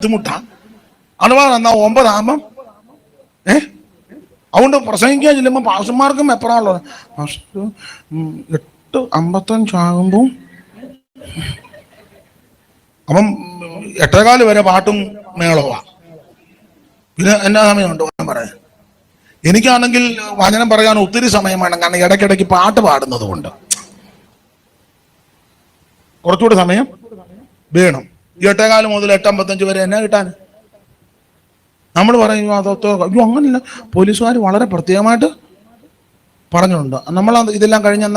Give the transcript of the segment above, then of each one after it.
ബുദ്ധിമുട്ടാ. അഥവാ എന്നാ 9 ആകുമ്പം അതുകൊണ്ട് പ്രസംഗിക്കാൻ ചെല്ലുമ്പോൾ പാസ്റ്റർമാർക്കും എപ്പോഴാണല്ലോ 8:55 ആകുമ്പോൾ അപ്പം 8:15 വരെ പാട്ടും മേളവാ. പിന്നെ എന്നാ സമയമുണ്ട് പറയാൻ? എനിക്കാണെങ്കിൽ വചനം പറയാൻ ഒത്തിരി സമയം വേണം, കാരണം ഇടയ്ക്കിടയ്ക്ക് പാട്ട് പാടുന്നത് കൊണ്ട് കുറച്ചുകൂടി സമയം വേണം. 8:15 മുതൽ 8:55 വരെ എന്നാ കിട്ടാൻ? നമ്മൾ പറയും അയ്യോ അങ്ങനെയല്ല, പോലീസുകാർ വളരെ പ്രത്യേകമായിട്ട് പറഞ്ഞിട്ടുണ്ട്. നമ്മൾ ഇതെല്ലാം കഴിഞ്ഞ്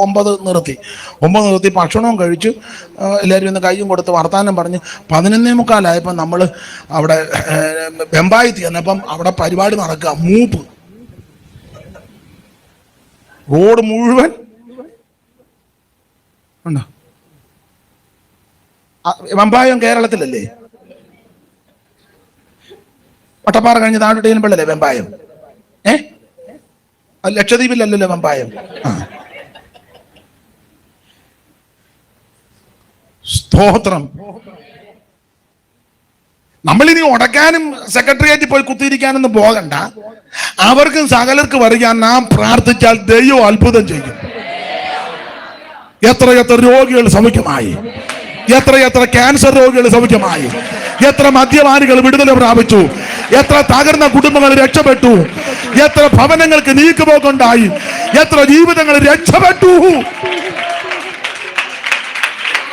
9 നിർത്തി ഭക്ഷണവും കഴിച്ച് എല്ലാവരും ഒന്ന് കയ്യും കൊടുത്ത് വർത്താനം പറഞ്ഞ് 11:45 നമ്മൾ അവിടെ വെമ്പായത്തി ചെന്നപ്പം അവിടെ പരിപാടി നടക്കുക. മൂപ്പ് റോഡ് മുഴുവൻ ഉണ്ടോ? വെമ്പായം കേരളത്തിലല്ലേ? വട്ടപ്പാറ കഴിഞ്ഞ് താഴോട്ട് ചെല്ലുമ്പോഴല്ലേ വെമ്പായം? ലക്ഷദ്വീപിലല്ലല്ലോ വെമ്പായം. സ്തോത്രം. നമ്മളിനി ഉടക്കാനും സെക്രട്ടേറിയറ്റിൽ പോയി കുത്തിയിരിക്കാനൊന്നും പോകണ്ട. അവർക്കും സകലർക്ക് വരികയാൻ നാം പ്രാർത്ഥിച്ചാൽ ദൈവം അത്ഭുതം ചെയ്യും. എത്ര രോഗികൾ സൗഖ്യമായി, എത്ര ക്യാൻസർ രോഗികൾ സൗഖ്യമായി, എത്ര മദ്യപാനികൾ വിടുതല പ്രാപിച്ചു, എത്ര തകർന്ന കുടുംബങ്ങൾ രക്ഷപ്പെട്ടു, എത്ര ഭവനങ്ങൾക്ക് നീക്കുപോക്കുണ്ടായി, എത്ര ജീവിതങ്ങൾ രക്ഷപ്പെട്ടു.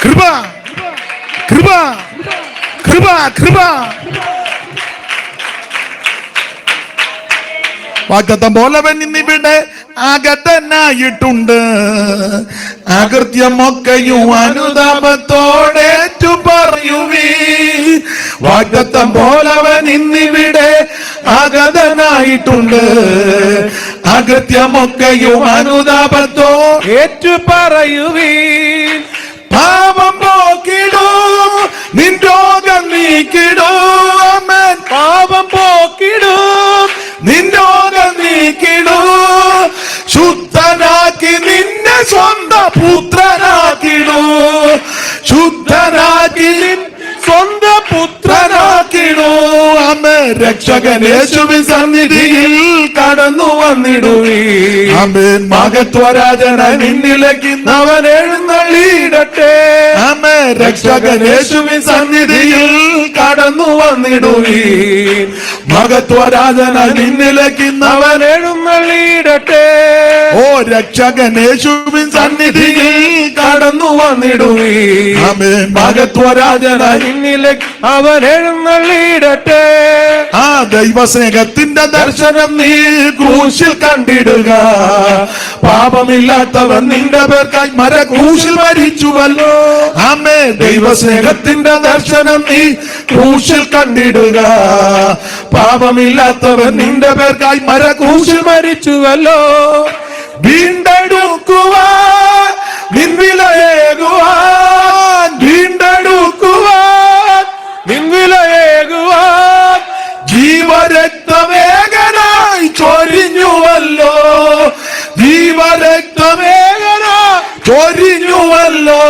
കൃപ കൃപ കൃപ കൃപ. വാഗ്ദത്തം പോലവൻ ഇന്നിവിടെ അകത്തനായിട്ടുണ്ട്, അകൃത്യമൊക്കെയും അനുതാപത്തോടേറ്റു പറയുവീ. വാഗ്ദത്തം പോലവൻ ഇന്നിവിടെ അകതനായിട്ടുണ്ട്, അകൃത്യമൊക്കെയും അനുതാപത്തോ ഏറ്റു പറയുവീ. പാപം പോക്കിടൂ, നിൻ രോഗം നീക്കിടൂ. ആമേൻ. പാപം പോക്കിടൂ, നിൻ രോഗം നീക്കിടൂ. ശുദ്ധനാക്കി നിന്നെ സ്വന്തം പുത്രനാക്കിടൂ. ശുദ്ധനാക്കി സ്വന്തം പുത്രനാക്കിടൂ. അമ്മ രക്ഷകൻ യേശുവിൻ സന്നിധിയിൽ കടന്നു വന്നിടുവീ. ആമേൻ. മഹത്വരാജന നിന്നിലേക്ക് അവൻ എഴുന്നള്ളിയിടട്ടെ. അമ്മ രക്ഷകൻ യേശുവിൻ സന്നിധിയിൽ കടന്നു വന്നിടുവീ. മഹത്വരാജന നിന്നിലേക്ക് അവൻ എഴുന്നള്ളിയിടട്ടെ. ഓ രക്ഷകൻ യേശുവിൻ സന്നിധിയിൽ കടന്നു വന്നിടുവീ. ആമേൻ. മഹത്വരാജന നിന്നിലേക്ക് അവൻ എഴുന്നള്ളിയിടട്ടെ. ആ ദൈവസ്നേഹത്തിന്റെ ദർശനം നീ ക്രൂശിൽ കണ്ടിടുക. പാപമില്ലാത്തവൻ നിന്റെ പേർക്കായി ക്രൂശിൽ മരിച്ചുവല്ലോ. ആമേ. ദൈവസ്നേഹത്തിന്റെ ദർശനം നീ ക്രൂശിൽ കണ്ടിടുക. പാപമില്ലാത്തവൻ നിന്റെ പേർക്കായി ക്രൂശിൽ മരിച്ചുവല്ലോ. വീണ്ടെടുക്കുവാൻ നിൻവിലയേകുവാൻ, വീണ്ടെടുക്കുവാൻ നിൻവിലയേകുവാൻ ജീവരക്തമേകനായി ചൊരിഞ്ഞുവല്ലോ. ജീവരക്തമേകനായി ചൊരിഞ്ഞുവല്ലോ.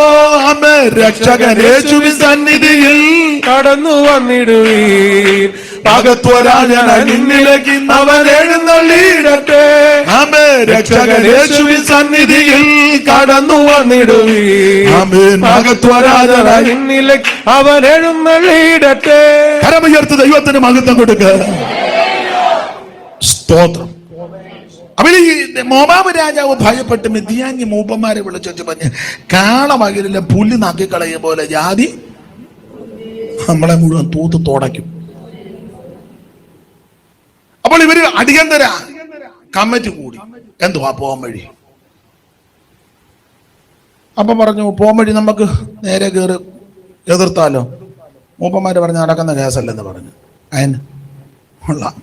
അമ്മേ രക്ഷകൻ യേശുവിൻ സന്നിധിയിൽ കടന്നു വന്നിടുവീൻ. മഹത്വരാജന നിന്നിലേക്ക് അവൻ എഴുന്നള്ളിയിടട്ടെ. ആമേ. രക്ഷകൻ യേശുവിൻ സന്നിധിയിൽ കടന്നു വന്നിടുവീൻ. ആമേൻ. മഹത്വരാജന നിന്നിലേക്ക് അവൻ എഴുന്നള്ളിയിടട്ടെ. കരമുയർത്ത് ദൈവത്തിന് മഹത്വം കൊടുക്കുക. സ്തോത്രം. അവന് ഈ മോവാബ് രാജാവ് ഭയപ്പെട്ട് മിദ്യാന്യ മൂപ്പന്മാരെ വിളിച്ചു പറഞ്ഞ്, കാളമകിലെ പുല്ല് നാക്കിക്കളയും പോലെ ജാതി നമ്മളെ മുഴുവൻ തൂത്ത് തുടയ്ക്കും. അപ്പോൾ ഇവര് അടിയന്തര കമ്മിറ്റി കൂടി. എന്തുവാ പോകാൻ വഴി? അപ്പൊ പറഞ്ഞു, പോകാൻ വഴി നമുക്ക് നേരെ കയറി എതിർത്താലോ? മൂപ്പന്മാര് പറഞ്ഞ് നടക്കുന്ന കേസല്ലെന്ന് പറഞ്ഞു. അതിന് കൊള്ളാം.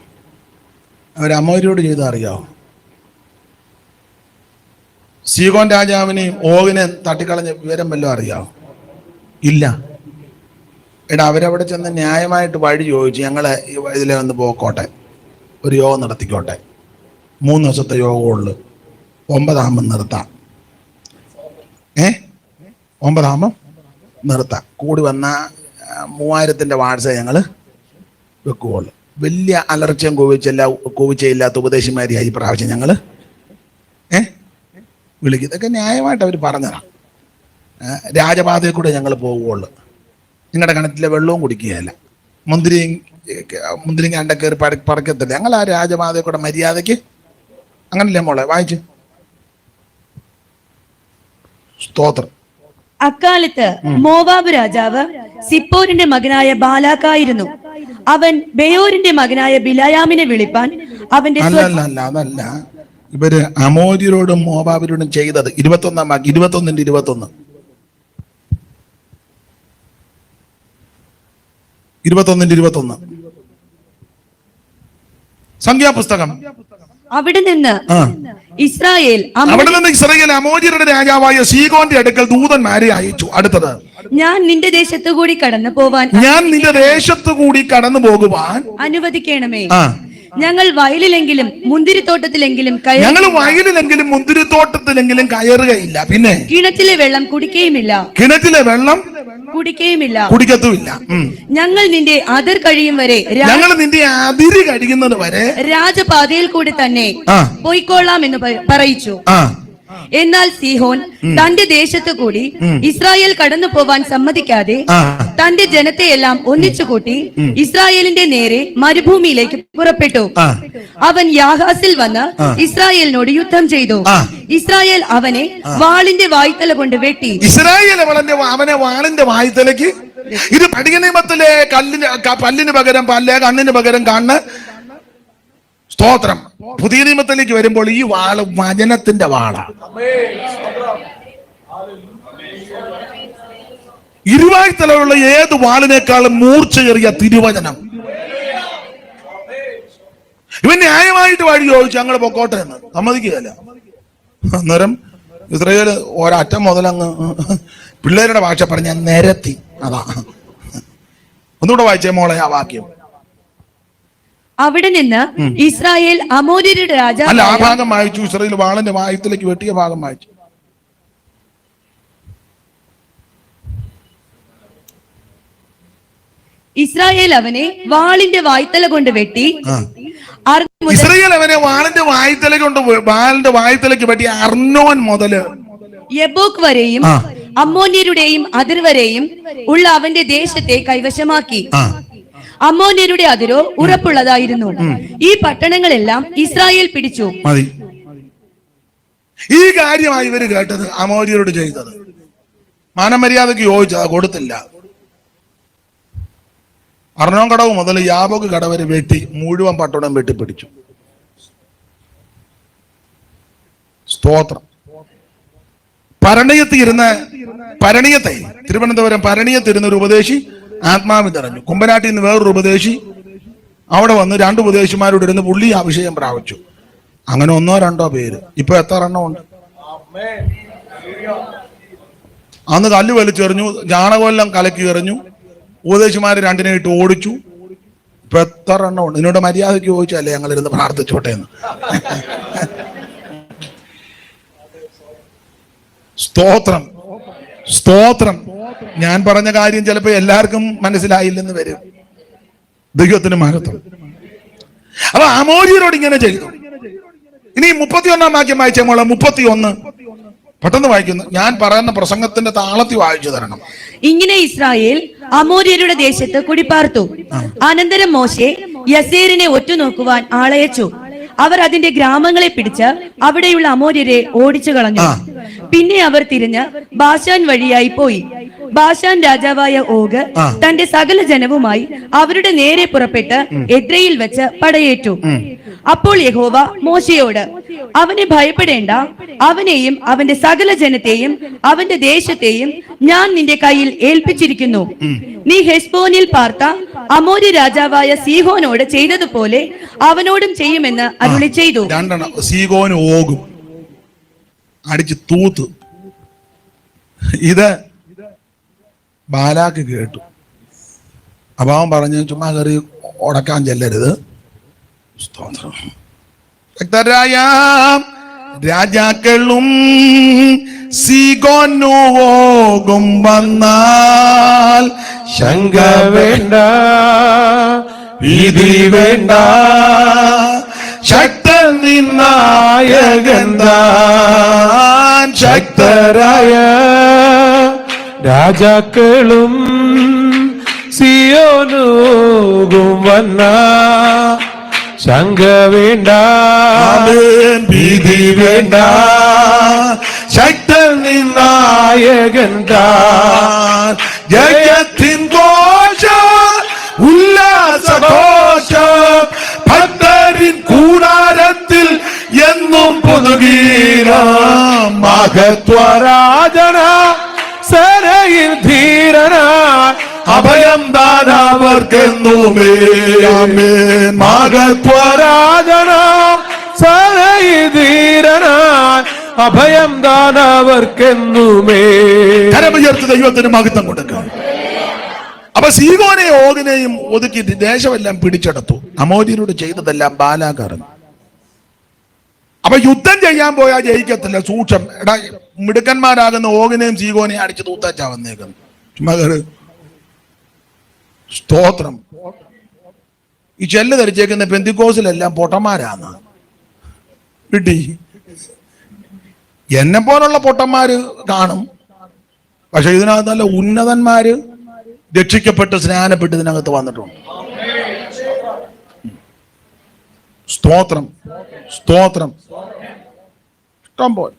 അവരമ്മോരോട് ചെയ്ത് അറിയാവോ? സീഗോൻ രാജാവിനെയും ഓഗിനെ തട്ടിക്കളഞ്ഞ വിവരം വല്ലതും അറിയാവോ? ഇല്ല. എടാ അവരവിടെ ചെന്ന് ന്യായമായിട്ട് വഴി ചോദിച്ചു, ഞങ്ങളെ ഇതിലെ ഒന്ന് പോക്കോട്ടെ, ഒരു യോഗം നടത്തിക്കോട്ടെ, 3 ദിവസത്തെ യോഗമുള്ളു, 9 നിർത്താം. 9 നിർത്താം. കൂടി വന്ന 3000-ന്റെ വാട്സ ഞങ്ങൾ വെക്കുകയുള്ളു. വലിയ അലർച്ചയും കൂവിച്ചയില്ലാത്ത ഉപദേശിമാരിയായി പ്രാവശ്യം ഞങ്ങൾ വിളിക്കും. ഇതൊക്കെ ന്യായമായിട്ട് അവർ പറഞ്ഞതാണ്. രാജപാതയിൽ കൂടെ ഞങ്ങൾ പോവുകയുള്ളു. നിങ്ങളുടെ കിണറ്റിലെ വെള്ളവും കുടിക്കുകയല്ല, മുന്തിരിങ്ങ അണ്ട കയറി പറക്കത്തില്ല. ഞങ്ങൾ ആ രാജപാതയിൽ കൂടെ മര്യാദയ്ക്ക് അങ്ങനല്ലേ മോളെ വായിച്ചു. സ്തോത്രം. അക്കാലത്ത് മോവാബ് രാജാവ് സിപ്പോരിന്റെ മകനായ ബാലാക്കായിരുന്നു. അവൻ ബെയോരിന്റെ മകനായ ബിലായാമിനെ വിളിപ്പാൻ അവന്റെ അതല്ല ഇവര് അമോര്യരോടും മോവാബിനോടും ചെയ്തത് 21 സംഖ്യാപുസ്തകം. അവിടെ നിന്ന് ഇസ്രായേൽ അമോര്യരുടെ രാജാവായ സീഹോന്റെ അടുക്കൽ ദൂതന്മാരെ അയച്ചു. അടുത്തത്, ഞാൻ നിന്റെ ദേശത്തു കൂടി കടന്നു പോകുവാൻ അനുവദിക്കണമേ. ഞങ്ങൾ വയലിലെങ്കിലും മുന്തിരിത്തോട്ടത്തിലെങ്കിലും കയറുകയില്ല. പിന്നെ കിണറ്റിലെ വെള്ളം കുടിക്കത്തുമില്ല. ഞങ്ങൾ നിന്റെ അതിർ കഴിയുന്നത് വരെ രാജപാതയിൽ കൂടി തന്നെ പോയിക്കൊള്ളാം എന്ന് പറയിച്ചു. എന്നാൽ സീഹോൻ തന്റെ ദേശത്തു കൂടി ഇസ്രായേൽ കടന്നു പോവാൻ സമ്മതിക്കാതെ തന്റെ ജനത്തെയെല്ലാം ഒന്നിച്ചുകൂട്ടി ഇസ്രായേലിന്റെ നേരെ മരുഭൂമിയിലേക്ക് പുറപ്പെട്ടു. അവൻ യാഹാസിൽ വന്ന് ഇസ്രായേലിനോട് യുദ്ധം ചെയ്തു. ഇസ്രായേൽ അവനെ വാളിന്റെ വായ്ത്തല കൊണ്ട് വെട്ടി. അവനെ വാളിന്റെ വായ്ത്തലയ്ക്ക്, ഇത് പടിക നിയമത്തിലെ പല്ലിന് പകരം പല്ല്, കണ്ണിന് പകരം കണ്ണ്. സ്തോത്രം. പുതിയ നിയമത്തിലേക്ക് വരുമ്പോൾ ഈ വാള് വചനത്തിന്റെ വാളാണ്. ഇരുവായ്ത്തലയുള്ള ഏത് വാളിനേക്കാളും മൂർച്ചയേറിയ തിരുവചനം. ഇവൻ ന്യായമായിട്ട് വഴി ചോദിച്ചു ഞങ്ങൾ പൊക്കോട്ടെ എന്ന് സമ്മതിക്കുകയല്ല. അന്നേരം ഇസ്രായേൽ ഒരറ്റം മുതലങ്ങ് പിള്ളേരുടെ ഭാഷ പറഞ്ഞ നിരത്തി. അതാ ഒന്നുകൂടെ വായിച്ചേ മോളെ ആ വാക്യം. അവിടെ നിന്ന് ഇസ്രായേൽ അമോര്യരുടെ രാജാവ്. അല്ല, ആ ഭാഗം വായിച്ചു. ഇസ്രായേൽ വാളിന്റെ വായുത്തിലേക്ക് വെട്ടിയ ഭാഗം വായിച്ചു. ഇസ്രായേൽ അവനെ വാളിന്റെ വായ്ത്തല കൊണ്ട് വെട്ടി. ഇസ്രായേൽ അവനെ വാളിന്റെ വായ്ത്തലയ്ക്ക് വെട്ടി അർന്നോൻ മുതല് യബോക്ക് വരെയും അമ്മോന്യരുടെയും അതിർ വരെയും ഉള്ള അവന്റെ ദേശത്തെ കൈവശമാക്കി. അമ്മോന്യരുടെ അതിരോ ഉറപ്പുള്ളതായിരുന്നു. ഈ പട്ടണങ്ങളെല്ലാം ഇസ്രായേൽ പിടിച്ചു. ഈ കാര്യമായി ഇവര് കേട്ടത് അമോര്യരോട് ചെയ്തത്. മാനമര്യാദക്ക് യോജിച്ചത് കൊടുത്തില്ല. അർണോൻ കടവ് മുതൽ യാബോക്ക് കട വരെ വെട്ടി മുഴുവൻ പട്ടണം വെട്ടിപ്പിടിച്ചു. സ്തോത്രം. തിരുവനന്തപുരം ഭരണിയത്തിരുന്ന ഒരു ഉപദേശി ആത്മാവിൽ നിറഞ്ഞു. കുമ്പനാട്ടിൽ നിന്ന് വേറൊരു ഉപദേശി അവിടെ വന്ന് 2 ഉപദേശിമാരോട് ഇരുന്ന് പുള്ളി അഭിഷേകം പ്രാപിച്ചു. അങ്ങനെ 1-2 പേര്. ഇപ്പൊ എത്ര എണ്ണം ഉണ്ട്? അന്ന് കല്ല് വലിച്ചെറിഞ്ഞു, ജാണകൊല്ലം കലക്കി എറിഞ്ഞു, ഉപദേശിമാര് 2 ഇട്ട് ഓടിച്ചു. ഇപ്പൊ എത്ര എണ്ണം ഉണ്ട്? ഇതിനോട് മര്യാദയ്ക്ക് ചോദിച്ചല്ലേ ഞങ്ങൾ ഇരുന്ന് പ്രാർത്ഥിച്ചോട്ടെ എന്ന്. സ്തോത്രം. ഞാൻ പറഞ്ഞ കാര്യം ചിലപ്പോ എല്ലാവർക്കും മനസ്സിലായില്ലെന്ന് വരും. ദൈവത്തിന് മഹത്വം. അപ്പൊ അമോര്യരോട് ഇങ്ങനെ ചെയ്തു. ഇനി 31 വാക്യം വായിച്ച മോളെ. 31 പെട്ടെന്ന് വായിക്കുന്നു. ഞാൻ പറയുന്ന പ്രസംഗത്തിന്റെ താളത്തിൽ വായിച്ചു തരണം. ഇങ്ങനെ ഇസ്രായേൽ അമോര്യരുടെ ദേശത്ത് കുടിപ്പാർത്തു. അനന്തരം മോശെ യസേരിനെ ഒറ്റുനോക്കുവാൻ ആളയച്ചു. അവർ അതിന്റെ ഗ്രാമങ്ങളെ പിടിച്ച് അവിടെയുള്ള അമോര്യരെ ഓടിച്ചു കളഞ്ഞു. പിന്നെ അവർ തിരിഞ്ഞ് ബാശാൻ വഴിയായി പോയി. ബാശാൻ രാജാവായ ഓഗ് തന്റെ സകല ജനവുമായി അവരുടെ നേരെ പുറപ്പെട്ട് എദ്രയിൽ വെച്ച് പടയേറ്റു. അപ്പോൾ യഹോവ മോശയോട്, അവനെ ഭയപ്പെടേണ്ട, അവനെയും അവന്റെ സകല ജനത്തെയും അവന്റെ ദേശത്തെയും ഞാൻ നിന്റെ കയ്യിൽ ഏൽപ്പിച്ചിരിക്കുന്നു. നീ ഹെസ്ബോനിൽ പാർത്ത അമോര്യ രാജാവായ സീഹോനോട് ചെയ്തതുപോലെ അവനോടും ചെയ്യുമെന്ന് അരുളി ചെയ്തു. സീഹോൻ ഓഗും അടിച്ച് തൂത്ത്. ഇത് ബാലാക്ക് കേട്ടു. അപ്പൊ അവൻ പറഞ്ഞു, ചുമ്മാ കയറി ഉടക്കാൻ ചെല്ലരുത്. സ്തോത്രം. രാജാക്കളും സീഗോനു പോകും വന്നാൽ ശങ്ക വേണ്ട, ഭീതി വേണ്ട, ശക്തൻ നിന്നായകൻ താൻ ശക്തരായ രാജാക്കളും സിയോനുകും വന്ന ശങ്ക വേണ്ട, ഭീതി വേണ്ട, ശക്തൻ നിന്നായകൻ താൻ ജയത്തിൻ ഘോഷ ഉല്ലാസഘോഷ ഭക്തരിൻ കൂടാരത്തിൽ എന്നും പുതുഗീരം മഹത്വരാജന സരയിൽ ധീരന അഭയം ദാനവർക്കെന്നുമേ മഹത്വരാജന സരയിൽ ധീരന അഭയം ദാനവർക്കെന്നുമേ. കരമുയർത്തി ദൈവത്തിന് മഹത്വം കൊടുക്കുക. അപ്പൊ സീഗോനെയും ഓഗിനെയും ഒതുക്കിയിട്ട് ദേശമെല്ലാം പിടിച്ചെടുത്തു. അമോര്യരോട് ചെയ്തതെല്ലാം ബാലാകാരൻ. അപ്പൊ യുദ്ധം ചെയ്യാൻ പോയാൽ ജയിക്കത്തില്ല. സൂക്ഷം. എടാ, മിടുക്കന്മാരാകുന്ന ഓഗിനെയും സീഗോനെയും അടിച്ച് തൂത്താച്ചാ വന്നേക്കുന്നു. ചുമ്മാ സ്തോത്രം. ഈ ചെല്ല് ധരിച്ചേക്കുന്ന പെന്തിക്കോസിലെല്ലാം പൊട്ടന്മാരാന്ന് കിട്ടി. എന്നെ പോലുള്ള പൊട്ടന്മാര് കാണും, പക്ഷെ ഇതിനകത്ത് നല്ല ഉന്നതന്മാര് രക്ഷിക്കപ്പെട്ട് സ്നാനപ്പെട്ട് ഇതിനകത്ത് വന്നിട്ടുണ്ട്. സ്തോത്രം, സ്തോത്രം. ഇഷ്ടം പോലെ.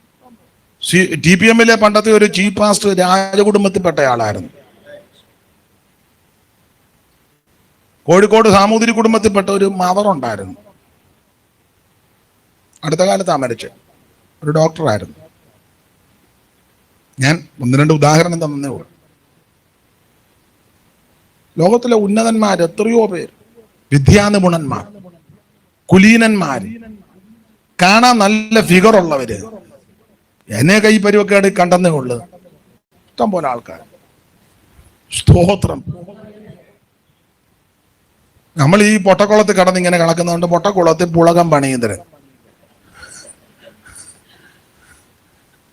TPM-ലെ പണ്ടത്തെ ഒരു ചീഫ് പാസ്റ്റർ രാജകുടുംബത്തിൽപ്പെട്ട ആളായിരുന്നു. കോഴിക്കോട് സാമൂതിരി കുടുംബത്തിൽപ്പെട്ട ഒരു മദർ ഉണ്ടായിരുന്നു. അടുത്ത കാലത്താ മരിച്ചത്. ഒരു ഡോക്ടറായിരുന്നു. ഞാൻ 1-2 ഉദാഹരണം തന്നേ ഉള്ളൂ. ലോകത്തിലെ ഉന്നതന്മാർ എത്രയോ പേര്, വിദ്യാനിപുണന്മാർ, കുലീനന്മാര്, കാണാൻ നല്ല ഫിഗർ ഉള്ളവര്, എന്നെ കൈ പരിവക്കേട് കണ്ടെന്നേ ഉള്ളു. ഇഷ്ടം പോലെ ആൾക്കാർ. സ്തോത്രം. നമ്മൾ ഈ പൊട്ടക്കുളത്തിൽ കടന്ന് ഇങ്ങനെ കിടക്കുന്നതുകൊണ്ട് പൊട്ടക്കുളത്തിൽ പുളകം പണിയുന്നവര്.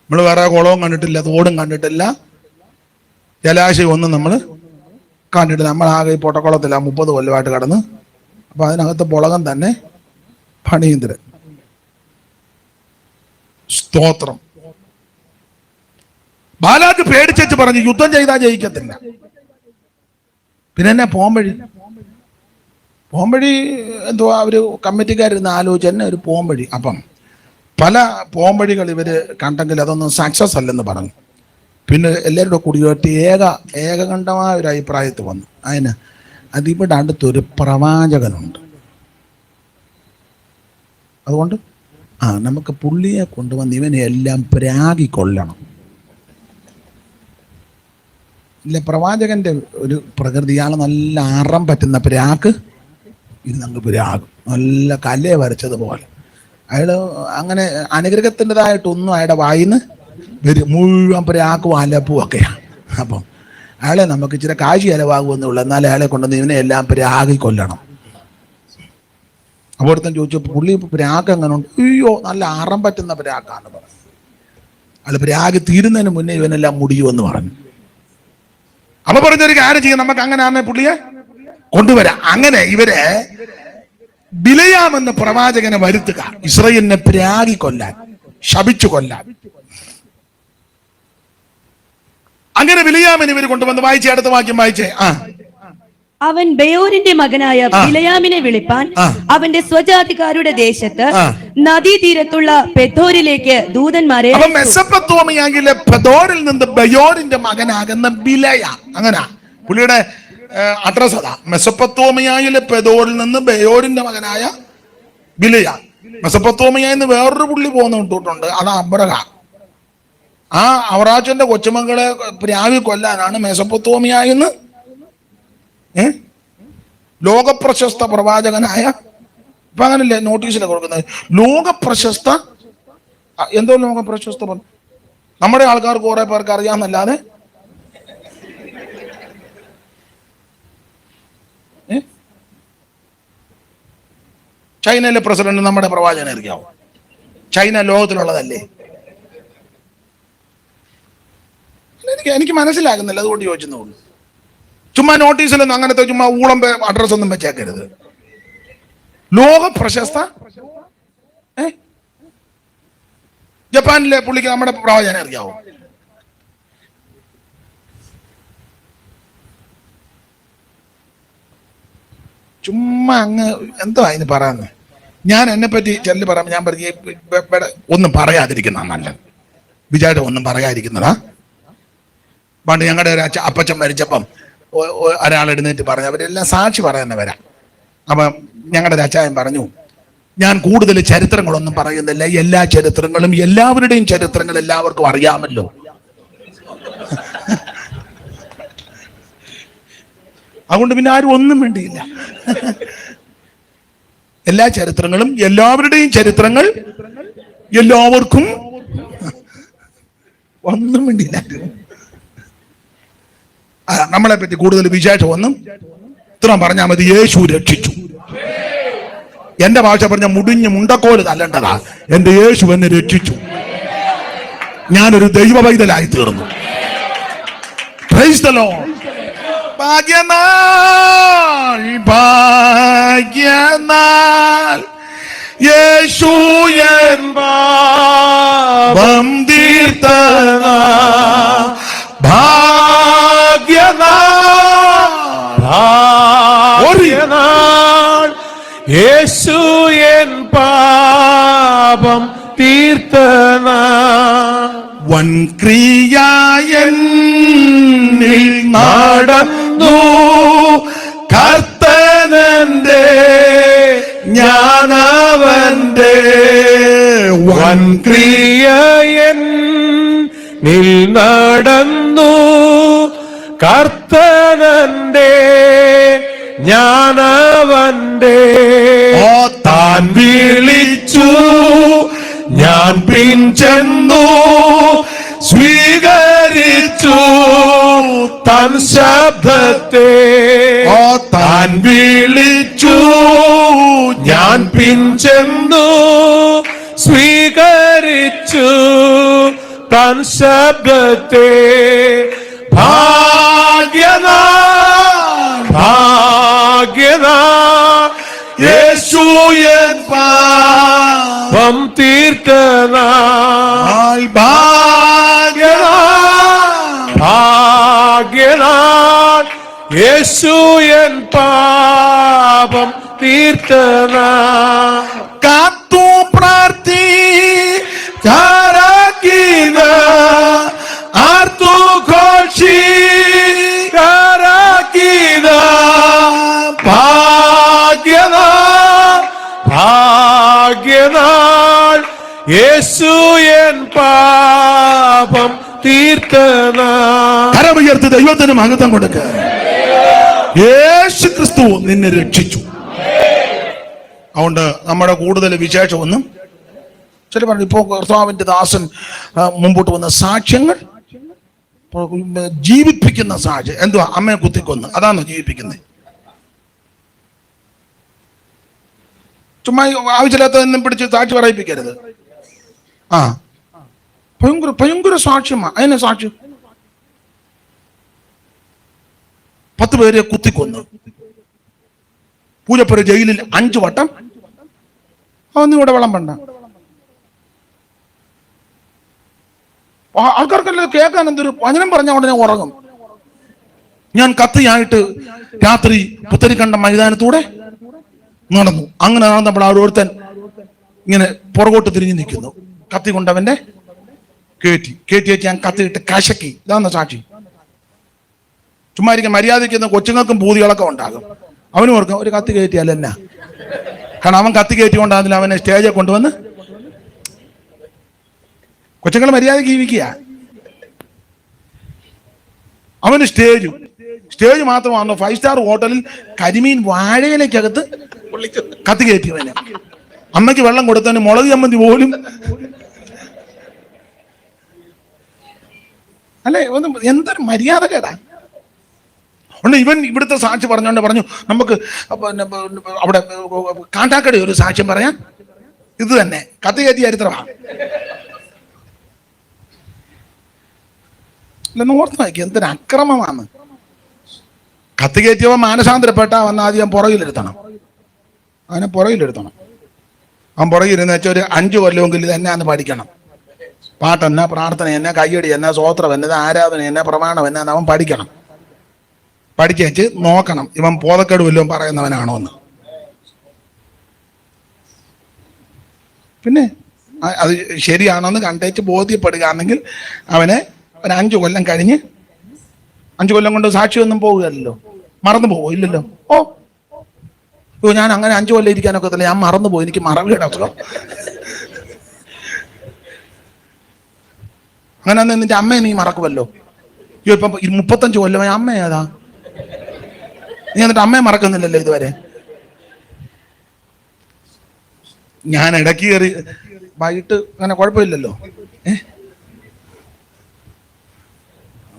നമ്മൾ വേറെ കുളവും കണ്ടിട്ടില്ല, തോടും കണ്ടിട്ടില്ല, ജലാശയം ഒന്നും നമ്മൾ കണ്ടിട്ടില്ല. നമ്മളാകെ ഈ പൊട്ടക്കുളത്തില്ല 30 കൊല്ലമായിട്ട് കടന്ന്. അപ്പൊ അതിനകത്ത് പുളകം തന്നെ പണിയുന്നവര്. സ്തോത്രം. ബാലാക്ക് പേടിച്ചു പറഞ്ഞു, യുദ്ധം ചെയ്താൽ ജയിക്കത്തില്ല. പിന്നെ എന്നെ പോംവഴി എന്തുവാ, അവര് കമ്മിറ്റിക്കാരിരുന്ന് ആലോചിച്ച് എന്നെ ഒരു പോംവഴി. അപ്പം പല പോംവഴികൾ ഇവര് കണ്ടെങ്കിൽ അതൊന്നും സക്സസ് അല്ലെന്ന് പറഞ്ഞു. പിന്നെ എല്ലാവരുടെ കൂടി ഏകകണ്ഠമായ ഒരു അഭിപ്രായത്തിൽ വന്നു. അതിവിടെ അടുത്തൊരു പ്രവാചകനുണ്ട്, അതുകൊണ്ട് നമുക്ക് പുള്ളിയെ കൊണ്ടുവന്ന് ഇവനെ എല്ലാം പ്രാഗിക്കൊള്ളണം. ഇല്ല, പ്രവാചകന്റെ ഒരു പ്രകൃതിയാണ് നല്ല അറം പറ്റുന്ന പ്രാക്ക്. ഇത് നമുക്ക് പ്രാകും, നല്ല കല്ലെ വരച്ചതുപോലെ. അയാള് അങ്ങനെ അനുഗ്രഹത്തിൻ്റെതായിട്ടൊന്നും അയാളുടെ വായിന്ന് വരും. മുഴുവൻ പ്രാക്കും അലപ്പും ഒക്കെയാണ്. അപ്പം അയാളെ നമുക്ക് ഇച്ചിരി കാശി അലവാകുമെന്നുള്ളൂ, എന്നാലും അയാളെ കൊണ്ടുവന്ന് ഇവനെ എല്ലാം പ്രാഗി കൊല്ലണം. അപ്പോഴത്തെ ചോദിച്ചു, പുള്ളി പ്രാക്ക് എങ്ങനെ ഉണ്ട്? അയ്യോ, നല്ല അറം പറ്റുന്ന പ്രാക്കാന്ന് പറഞ്ഞു. അയാൾ പ്രാഗ് തീരുന്നതിന് മുന്നേ ഇവനെല്ലാം മുടിയുമെന്ന് പറഞ്ഞു. അപ്പൊ പറഞ്ഞൊരു കാര്യം ചെയ്യാം, നമുക്ക് അങ്ങനെ ആണെ പുള്ളിയെ കൊണ്ടുവരാം. അങ്ങനെ ഇവരെ ബിലയാമെന്ന പ്രവാചകനെ വരുത്തുക, ഇസ്രായേലിനെ പ്രാഗി കൊല്ലാൻ, ശപിച്ചു കൊല്ലാൻ. അങ്ങനെ ബിലയാമിനെ ഇവർ കൊണ്ടുവന്ന് വായിച്ചേ. അടുത്ത വാക്യം വായിച്ചേ. അവൻ ബെയോരിന്റെ മകനായ ബിലയാമിനെ വിളിപ്പാൻ അവന്റെ സ്വജാതിക്കാരുടെ ദേശത്ത് നദീതീരത്തുള്ള പെഥോരിലേക്ക് ദൂതന്മാരെ. മെസൊപ്പൊത്താമിയയിലെ പെഥോരിൽ നിന്ന് ബെയോരിന്റെ മകനാകുന്ന ബിലയ, അങ്ങനെ പുള്ളിയുടെ അഡ്രസ് അതാ. മെസൊപ്പൊത്താമിയയിലെ പെഥോരിൽ നിന്ന് ബെയോരിന്റെ മകനായ ബിലയ. മെസൊപ്പൊത്താമിയയിൽ വേറൊരു പുള്ളി പോകുന്നുണ്ട്, അത് അബ്രഹാം. ആ അവറാച്ചന്റെ കൊച്ചുമക്കളെ പ്രാവി കൊല്ലാനാണ് മെസൊപ്പൊത്താമിയയിന്ന് ലോകപ്രശസ്ത പ്രവാചകനായ, ഇപ്പൊ അങ്ങനല്ലേ നോട്ടീസിലെ കൊടുക്കുന്നത്, ലോകപ്രശസ്ത. എന്തോ ലോകപ്രശസ്ത നമ്മുടെ ആൾക്കാർക്ക് കുറെ പേർക്ക് അറിയാമെന്നല്ലാതെ ചൈനയിലെ പ്രസിഡന്റ് നമ്മുടെ പ്രവാചകനെ അറിയാവോ? ചൈന ലോകത്തിലുള്ളതല്ലേ? എനിക്ക് മനസ്സിലാകുന്നില്ല, അതുകൊണ്ട് ചോദിച്ചെന്നുള്ളൂ. ചുമ്മാ നോട്ടീസിലൊന്നും അങ്ങനത്തെ ചുമ്മാ ഊളം അഡ്രസ് ഒന്നും വെച്ചേക്കരുത്. ലോക പ്രശസ്ത ജപ്പാനിലെ പുള്ളിക്ക് നമ്മുടെ പ്രവാചകനെ അറിയാവോ? ചുമ്മാ അങ്ങ് എന്തോ അതിന് പറയാന്ന്. ഞാൻ എന്നെ പറ്റി ചെല്ലു പറയാം, ഞാൻ പറഞ്ഞ ഒന്നും പറയാതിരിക്കുന്ന നല്ലത്. വിചാരം ഒന്നും പറയാതിരിക്കുന്നതാ. പണ്ട് ഞങ്ങളുടെ ഒരു അപ്പച്ചൻ മരിച്ചപ്പം ഒരാൾ എഴുന്നേറ്റ് പറഞ്ഞു, അവരെല്ലാം സാക്ഷി പറയുന്നവരാ. അപ്പം ഞങ്ങളുടെ അച്ചായൻ പറഞ്ഞു, ഞാൻ കൂടുതൽ ചരിത്രങ്ങളൊന്നും പറയുന്നില്ല, എല്ലാ ചരിത്രങ്ങളും എല്ലാവരുടെയും ചരിത്രങ്ങൾ എല്ലാവർക്കും അറിയാമല്ലോ. അതുകൊണ്ട് പിന്നെ ആരും ഒന്നും വേണ്ടിയില്ല. എല്ലാ ചരിത്രങ്ങളും എല്ലാവരുടെയും ചരിത്രങ്ങൾ എല്ലാവർക്കും ഒന്നും വേണ്ടിയില്ല. നമ്മളെ പറ്റി കൂടുതൽ വിശേഷം ഒന്നും ഇത്ര പറഞ്ഞാൽ മതി. യേശു രക്ഷിച്ചു. എന്റെ ഭാഷ പറഞ്ഞ മുടിഞ്ഞ് മുണ്ടക്കോല് തല്ലേണ്ടതാ. എന്റെ യേശു എന്നെ രക്ഷിച്ചു. ഞാനൊരു ദൈവ പൈതലായി തീർന്നു. Praise the Lord. ഭാഗ്യനാൾ, ഭാഗ്യനാൾ, യേശു എൻ പാപം തീർത്ത നാൾ. ഭാഗ്യനാൾ, യേശു എൻ പാപം തീർത്ത നാൾ. വൻക്രിയായെന്നിൽ നടന്നു കർത്തനന്റെ, ഞാനവന്റെ. വൻക്രിയനിൽ നടന്നു കർത്തനന്റെ, ഞാനവന്റെ. താൻ വിളിച്ചു, ഞാൻ പിൻചെന്നു, സ്വീകരിച്ചു തൻ ശബ്ദത്തെ. താൻ വിളിച്ചു, ഞാൻ പിൻചെന്നു, സ്വീകരിച്ചു തൻ ശബ്ദത്തെ. ഭാഗ്യനാൾ, ഭാഗ്യനാൾ, യേശു എൻ പാപം തീർത്ത നാൾ. ഭാഗ്യനാൾ, ഭാഗ്യനാൾ, യേശു എൻ പാപം തീർത്ത നാൾ. കാത്തു പ്രാർത്ഥി കാരാക്കിന, ആർത്തു ഘോഷി കാരാക്കിന. ഭാഗ്യനാൾ, ഭാഗ്യനാൾ, യേശു എൻ പാപം തീർത്ത നാൾ. കരമുയർത്തി ദൈവത്തിന് മഹത്വം കൊടുക്ക. യേശു ക്രിസ്തു നിന്നെ രക്ഷിച്ചു. അതുകൊണ്ട് നമ്മുടെ കൂടുതൽ വിശേഷമൊന്നും ചില പറഞ്ഞു. ഇപ്പോ കർത്താവിന്റെ ദാസൻ മുമ്പോട്ട് വന്ന സാക്ഷ്യങ്ങൾ, ജീവിപ്പിക്കുന്ന സാക്ഷ്യം. എന്തുവാ? അമ്മയെ കുത്തിക്കൊന്ന്, അതാണോ ജീവിപ്പിക്കുന്നത്? ചുമ്മാ ആവശ്യമില്ലാത്തതൊന്നും പിടിച്ച് സാക്ഷി പറയിപ്പിക്കരുത്. ഭയങ്കര ഭയങ്കര സാക്ഷ്യമാ. അതിനെ സാക്ഷ്യം 10 പേരെ കുത്തിക്കൊന്നു. പൂജപ്പുര ജയിലിൽ 5 വട്ടം. അതൊന്നും ഇവിടെ വിളമ്പണ്ട. ആൾക്കാർക്കെല്ലാം കേൾക്കാൻ എന്തൊരു വചനം പറഞ്ഞ ഉടനെ ഉറങ്ങും. ഞാൻ കത്തിയായിട്ട് രാത്രി പുത്തരിക്കണ്ട മൈതാനത്തൂടെ നടന്നു. അങ്ങനെ നടന്നപ്പോൾ ഓരോരുത്തൻ ഇങ്ങനെ പുറകോട്ട് തിരിഞ്ഞു നിൽക്കുന്നു. കത്തി കൊണ്ടവന്റെ കയറ്റി ഞാൻ കത്തിയിട്ട് കശക്കി. ഇതാന്ന സാക്ഷി. ചുമ്മാ ഇരിക്കാൻ മര്യാദയ്ക്കുന്ന കൊച്ചുങ്ങൾക്കും ഭൂതികളൊക്കെ ഉണ്ടാകും. അവനും ഓർക്കും ഒരു കത്തി കയറ്റിയാൽ എന്നാ. കാരണം അവൻ കത്തി കയറ്റിക്കൊണ്ടാകുന്നില്ല, അവനെ സ്റ്റേജിൽ കൊണ്ടുവന്ന്. കൊച്ചുങ്ങൾ മര്യാദയ്ക്ക് ജീവിക്കുക. അവന് സ്റ്റേജ് മാത്രമാണോ? 5 സ്റ്റാർ ഹോട്ടലിൽ കരിമീൻ വാഴയിലേക്കകത്ത് കത്തി കയറ്റിയവന്. അമ്മയ്ക്ക് വെള്ളം കൊടുത്തവന് മുളക് ചമ്മന്തി പോലും അല്ലെ. ഒന്ന് എന്തൊരു മര്യാദ കേടാ. ഉണ്ട്. ഇവൻ ഇവിടുത്തെ സാക്ഷി പറഞ്ഞു നമുക്ക് അവിടെ കാട്ടാക്കട ഒരു സാക്ഷ്യം പറയാൻ. ഇത് തന്നെ കത്തി കയറ്റി ചരിത്രമാ. ഇല്ലെന്ന് ഓർത്ത് നോക്കി എന്തൊരു അക്രമമാണ്. കത്തി കയറ്റിയവൻ മാനസാന്തരപ്പെട്ട വന്ന് ആദ്യം പുറകിലിരുത്തണം. അവനെ പുറകിലിരുത്തണം. അവൻ പുറകിലിരുന്ന് വെച്ചാൽ ഒരു 5 കൊല്ലമെങ്കിലും ഇത് എന്നാന്ന് പഠിക്കണം. പാട്ടെന്നാ, പ്രാർത്ഥന എന്നാ, കയ്യടി എന്നാ, സ്വോത്രം എന്നത്, ആരാധന എന്നാ, പ്രമാണം എന്നാന്ന് അവൻ പഠിക്കണം. പഠിച്ചു വെച്ച് നോക്കണം ഇവൻ ബോധക്കേട് വല്ലതും പറയുന്നവനാണോ എന്ന്. പിന്നെ അത് ശരിയാണോന്ന് കണ്ടേച്ച് ബോധ്യപ്പെടുകയാണെങ്കിൽ അവനെ ഒരു 5 കൊല്ലം കഴിഞ്ഞ്, 5 കൊല്ലം കൊണ്ട് സാക്ഷിയൊന്നും പോവുകയല്ലോ, മറന്നു പോകുമോ? ഇല്ലല്ലോ. ഓ ഞാൻ അങ്ങനെ 5 കൊല്ലം ഇരിക്കാനൊക്കെ തന്നെ, ഞാൻ മറന്നു പോയി, എനിക്ക് മറവിയുടെ അസുഖം. അങ്ങനെ അന്ന് നിന്റെ അമ്മയെ നീ മറക്കുമല്ലോ. ഇപ്പം 35 കൊല്ലമായി അമ്മ ഏതാ? നീ എന്നിട്ട് അമ്മയെ മറക്കുന്നില്ലല്ലോ ഇതുവരെ. ഞാൻ ഇടയ്ക്ക് കയറി വൈകിട്ട് അങ്ങനെ കുഴപ്പമില്ലല്ലോ.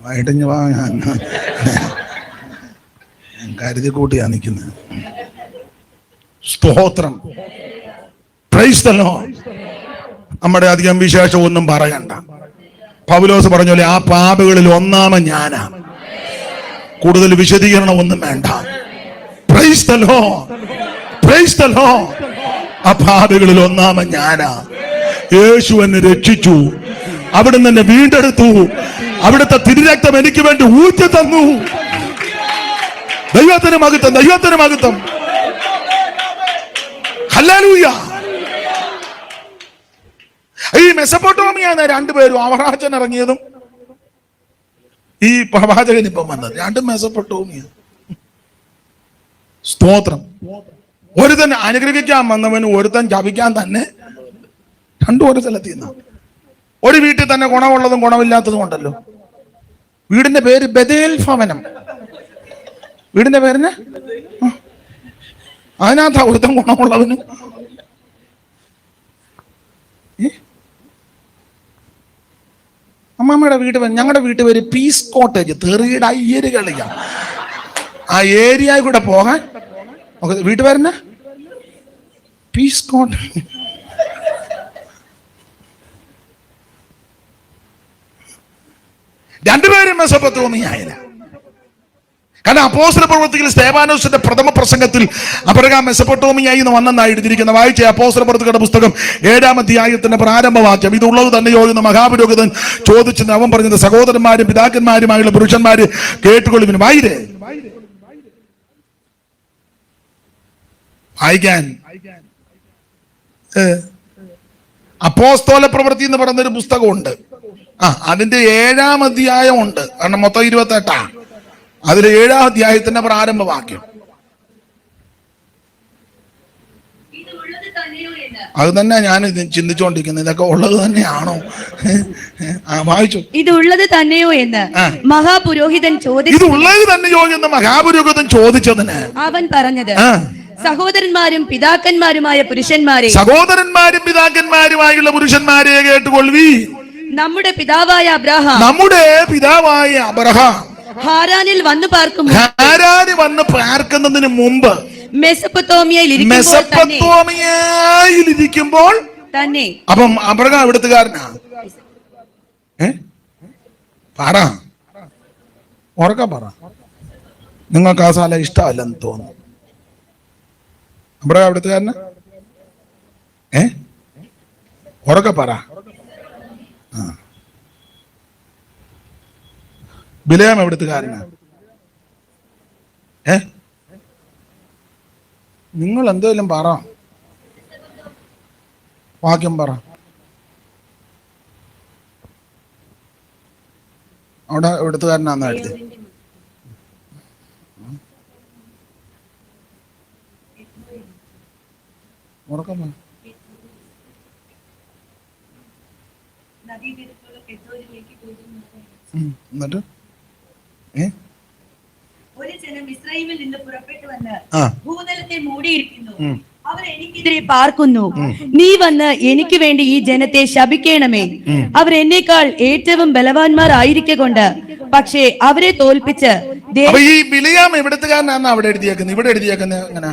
വൈകിട്ട് ഞാൻ കരുതി കൂട്ടിയാ നിൽക്കുന്നത്. സ്തോത്രം. Price the Lord. നമ്മുടെ അധികം വിശേഷം ഒന്നും പറയണ്ട. പൗലോസ് പറഞ്ഞ പോലെ ആ പാപങ്ങളിൽ ഒന്നാമൻ ഞാനാ. കൂടുതൽ വിശദീകരണം ഒന്നും വേണ്ട. Price the Lord. Price the Lord. ആ പാപങ്ങളിൽ ഒന്നാമൻ ഞാനാ. യേശു എന്നെ രക്ഷിച്ചു, അവിടുന്ന് എന്നെ വീണ്ടെടുത്തു, അവിടുത്തെ തിരുരക്തം എനിക്ക് വേണ്ടി ഊറ്റി തന്നു. ദൈവത്തിന് മഹത്വം, ദൈവത്തിന് മഹത്വം. ഹല്ലേലൂയ. ഈ മെസപ്പൊട്ടോമിയാണ് 2 പേരും, അവറാച്ചൻ ഇറങ്ങിയതും ഈ പ്രവാചകൻ ഇപ്പം വന്നത്, 2 മെസപ്പൊട്ടോമിയ. സ്തോത്രം. ഒരുത്തൻ അനുഗ്രഹിക്കാൻ വന്നവന് ഒരുത്തൻ ജപിക്കാൻ തന്നെ 2 ഒരു സ്ഥലത്ത് നിന്ന. ഒരു വീട്ടിൽ തന്നെ ഗുണമുള്ളതും ഗുണമില്ലാത്തതും ഉണ്ടല്ലോ. വീടിന്റെ പേര് ബഥേൽ ഭവനം. വീടിന്റെ പേരിന് അതിനകത്താ ഒരുത്തൻ ഗുണമുള്ളവനും. അമ്മമ്മയുടെ വീട്, ഞങ്ങളുടെ വീട്ടിൽ പേര് പീസ് കോട്ടേജ്. തെറിയുടെ അയ്യര് കളിയ. ആ ഏരിയ കൂടെ പോകാൻ വീട്ടുപേരെന്നാ പീസ് കോട്ടേജ്. രണ്ടുപേരും മെസൊപ്പൊത്താമിയയില. കാരണം അപ്പോസ്തല പ്രവൃത്തിയിൽ സ്തെഫാനോസിന്റെ പ്രഥമ പ്രസംഗത്തിൽ അബ്രഹാം മെസൊപ്പൊത്താമിയയിൽ നിന്ന് വന്നെന്നാണ് എഴുതിയിരിക്കുന്നത്. വായിച്ച അപ്പോസ്തല പ്രവൃത്തികളുടെ പുസ്തകം 7-ാം അധ്യായത്തിന്റെ പ്രാരംഭവാക്യം. ഇതുള്ളത് തന്നെയോ എന്ന് മഹാപുരോഹിതൻ ചോദിച്ചെന്ന് അവൻ പറഞ്ഞത്, സഹോദരന്മാരും പിതാക്കന്മാരുമായുള്ള പുരുഷന്മാര് കേട്ടുകൊള്ളുവിന്. വായിക്കാൻ അപ്പോസ്തല പ്രവൃത്തി എന്ന് പറയുന്നൊരു പുസ്തകമുണ്ട്. അതിന്റെ 7-ാം അധ്യായം ഉണ്ട്. കാരണം മൊത്തം 28. അതിൽ 7-ാം അധ്യായത്തിന്റെ പ്രാരംഭവാക്യം. അത് തന്നെ ഞാൻ ചിന്തിച്ചുകൊണ്ടിരിക്കുന്നത്, ഇതൊക്കെ ഉള്ളത് തന്നെയാണോ? വായിച്ചു. ഇത് ഉള്ളത് തന്നെയോ എന്ന് മഹാപുരോഹിതൻ ചോദിച്ചു. ഇത് ഉള്ളത് തന്നെയോ എന്ന് മഹാപുരോഹിതൻ ചോദിച്ചതിന് അവൻ പറഞ്ഞത്, സഹോദരന്മാരും പിതാക്കന്മാരുമായ പുരുഷന്മാരെ, സഹോദരന്മാരും പിതാക്കന്മാരുമായുള്ള പുരുഷന്മാരെ കേട്ടുകൊള്ളുവീ. നമ്മുടെ പിതാവായ അബ്രഹാം ഹാരാനിൽ വന്നു പാർക്കുന്നതിന് മുമ്പ് മെസൊപ്പൊത്താമിയയിൽ ഇരിക്കുമ്പോൾ തന്നെ. അപ്പം അബ്രഹാം എവിടുത്തുകാരനാ? പറ, ഉറക്ക പറ. നിങ്ങൾക്ക് ആ സ്ഥലം ഇഷ്ടമല്ലെന്ന് തോന്നുന്നു. അബ്രഹാം എവിടുത്തുകാരനാ? ഉറക്ക പറ. ബിലേം എവിടുത്തുകാരനാ? നിങ്ങൾ എന്തെങ്കിലും പറ, വാക്യം പറ. അവിടെ എവിടുത്തുകാരനാന്ന് എഴുതി. ഉറക്കം പറ. എന്നിട്ട് ഒരു ജനം ഇസ്രായേലിൽ നിന്ന് പുറപ്പെട്ടു വന്ന് ഭൂതലത്തെ മൂടിയിരിക്കുന്നു. അവർ എനിക്കെതിരെ പാർക്കുന്നു. നീ വന്ന് എനിക്ക് വേണ്ടി ഈ ജനത്തെ ശപിക്കണമേ. അവർ എന്നേക്കാൾ ഏറ്റവും ബലവാന്മാർ ആയിരിക്കൊണ്ട്, പക്ഷേ അവരെ തോൽപ്പിച്ച്. ഈ ബിലിയാം എവിടത്തുകാരനാണ് അവിടെ എഴുതിയേക്കുന്നത്? ഇവിടെ എഴുതിയേക്കുന്നത് എങ്ങനെ?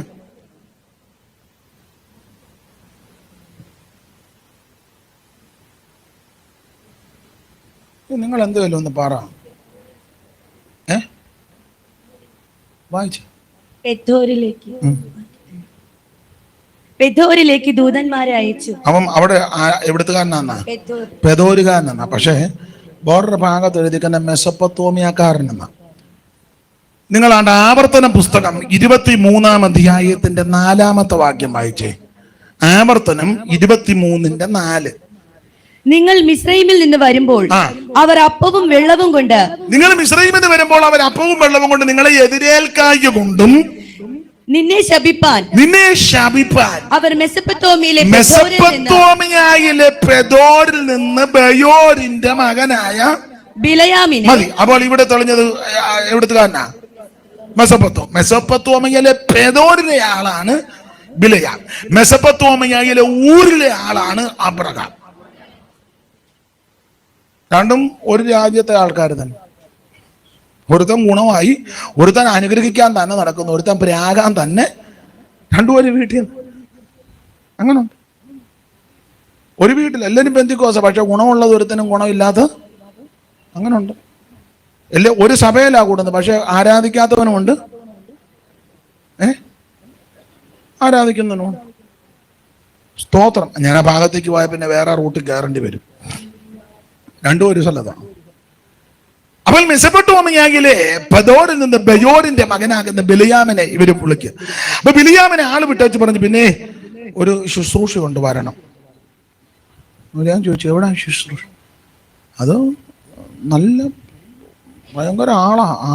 നിങ്ങൾ എന്തുവല്ലോ ഒന്ന് പറ. വായിച്ചു. പെഥോരിലേക്ക് ദൂതന്മാരെ അയച്ചു. അവൻ അവിടെ എവിടുത്തുകാരനാന്നാ? പെഥോരുകാരനാ. പക്ഷേ വേറൊരു ഭാഗത്ത് എഴുതിക്കുന്ന മെസൊപ്പൊത്തോമിയക്കാരനെന്നാ. നിങ്ങൾ ആവർത്തന പുസ്തകം 23-ാം അധ്യായത്തിന്റെ 4-ാമത്തെ വാക്യം വായിച്ചേ. ആവർത്തനം 23:4. നിങ്ങൾ മിസ്രൈമിൽ നിന്ന് വരുമ്പോൾ അവർ അപ്പവും വെള്ളവും കൊണ്ട് നിങ്ങളെ എതിരേൽക്കായ കൊണ്ടും നിന്നെ ശപിപ്പാൻ അവർ മെസൊപ്പൊത്തോമിയയിലെ പെഥോരിൽ നിന്ന് ബയോരിന്റെ മകനായ ബിലയാമിനെ. മതി. അപ്പോൾ ഇവിടെ തെളിഞ്ഞത് എവിടുത്തുകാരനാ? മെസൊപ്പൊത്തോമിയയിലെ പെഥോരിലെ ആളാണ് ബിലയാം. മെസൊപ്പൊത്തോമിയയിലെ ഊരിലെ ആളാണ് അബ്രഹാം. രണ്ടും ഒരു രാജ്യത്തെ ആൾക്കാർ തന്നെ. ഒരുത്തൻ ഗുണമായി, ഒരുത്തൻ അനുഗ്രഹിക്കാൻ തന്നെ നടക്കുന്നു, ഒരുത്തൻ പ്രാകാൻ തന്നെ. രണ്ടും ഒരു വീട്ടിൽ. അങ്ങനെ ഒരു വീട്ടിൽ എല്ലാവരും പെന്തിക്കോസ, പക്ഷെ ഗുണമുള്ളത് ഒരുത്തനും ഗുണമില്ലാത്ത അങ്ങനെ ഉണ്ട്. ഒരു സഭയിലാ കൂടുന്നത്, പക്ഷെ ആരാധിക്കാത്തവനുമുണ്ട്, ആരാധിക്കുന്നവനുമുണ്ട്. സ്തോത്രം. ഞാൻ ആ ഭാഗത്തേക്ക് പോയ പിന്നെ വേറെ റൂട്ടിൽ കയറേണ്ടി വരും. രണ്ടും ഒരു സ്ഥലത്താണ്. അപ്പോൾ മെസൊപ്പൊത്തോമിയയിലെ പെഥോരിൽ നിന്ന് ബയോരിന്റെ മകനാകുന്ന ബിലയാമിനെ ഇവര് വിളിക്കുക. അപ്പൊ ബിലയാമിനെ ആള് വിട്ടു പറഞ്ഞു, പിന്നെ ഒരു ശുശ്രൂഷ കൊണ്ടുവരണം. ഞാൻ ചോദിച്ചു, എവിടെ ശുശ്രൂഷ? അത് നല്ല ഭയങ്കര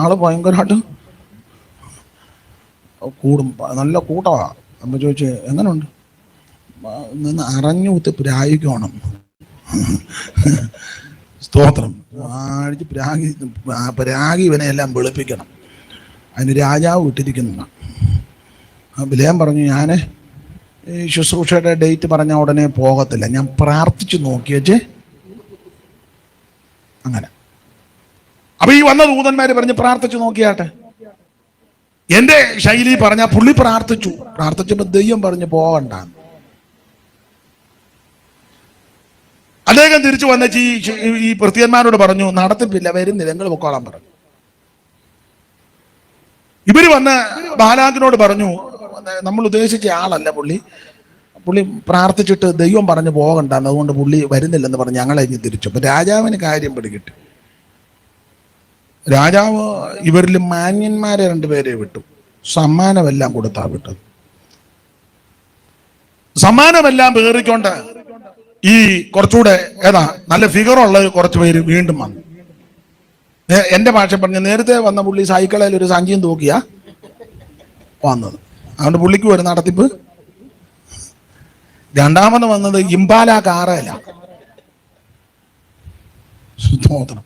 ആള് ഭയങ്കരമായിട്ട് കൂടും, നല്ല കൂട്ടമാ. അപ്പൊ ചോദിച്ചു, എങ്ങനെയുണ്ട്? നിന്ന് അറിഞ്ഞൂത്ത് പ്രായിക്കണം. സ്തോത്രം. ആഴ്ച പ്രാഗി ഇവനെ എല്ലാം വെളുപ്പിക്കണം. അതിന് രാജാവ് വിട്ടിരിക്കുന്നതാണ്. ബിലയാം പറഞ്ഞു, ഞാൻ ഈ ശുശ്രൂഷയുടെ ഡേറ്റ് പറഞ്ഞ ഉടനെ പോകത്തില്ല, ഞാൻ പ്രാർത്ഥിച്ചു നോക്കിയേ. അങ്ങനെ. അപ്പൊ ഈ വന്ന ദൂതന്മാര് പറഞ്ഞ് പ്രാർത്ഥിച്ചു നോക്കിയാട്ടെ. എന്റെ ശൈലി പറഞ്ഞ പുള്ളി പ്രാർത്ഥിച്ചപ്പോ ദൈവം പറഞ്ഞു പോകണ്ട. അദ്ദേഹം തിരിച്ചു വന്ന ഈ ഭൃത്യന്മാരോട് പറഞ്ഞു, നടത്തിപ്പില്ല, വരുന്നില്ല, നിങ്ങൾ പൊക്കോളാൻ പറഞ്ഞു. ഇവര് വന്ന് ബാലാക്കിനോട് പറഞ്ഞു, നമ്മൾ ഉദ്ദേശിച്ച ആളല്ല പുള്ളി പ്രാർത്ഥിച്ചിട്ട് ദൈവം പറഞ്ഞു പോകണ്ടെന്ന്, അതുകൊണ്ട് പുള്ളി വരുന്നില്ലെന്ന് പറഞ്ഞ് ഞങ്ങളെ ഇനി തിരിച്ചു. അപ്പൊ രാജാവിന് കാര്യം പിടികിട്ടി. രാജാവ് ഇവരിൽ മാന്യന്മാരെ 2 പേരെ വിട്ടു, സമ്മാനമെല്ലാം കൊടുത്താ വിട്ടത്. സമ്മാനമെല്ലാം പേറിക്കൊണ്ട് ഈ കുറച്ചുകൂടെ നല്ല ഫിഗറുള്ള കുറച്ച് പേര് വീണ്ടും വന്നു. എന്റെ ഭാഷ പറഞ്ഞ നേരത്തെ വന്ന പുള്ളി സൈക്കിളിൽ ഒരു സഞ്ചിയും തൂക്കിയാ വന്നത്. അതുകൊണ്ട് പുള്ളിക്ക് ഒരു നടത്തിപ്പ്. രണ്ടാമത് വന്നത് ഇംപാല കാറയില. സ്തോത്രം.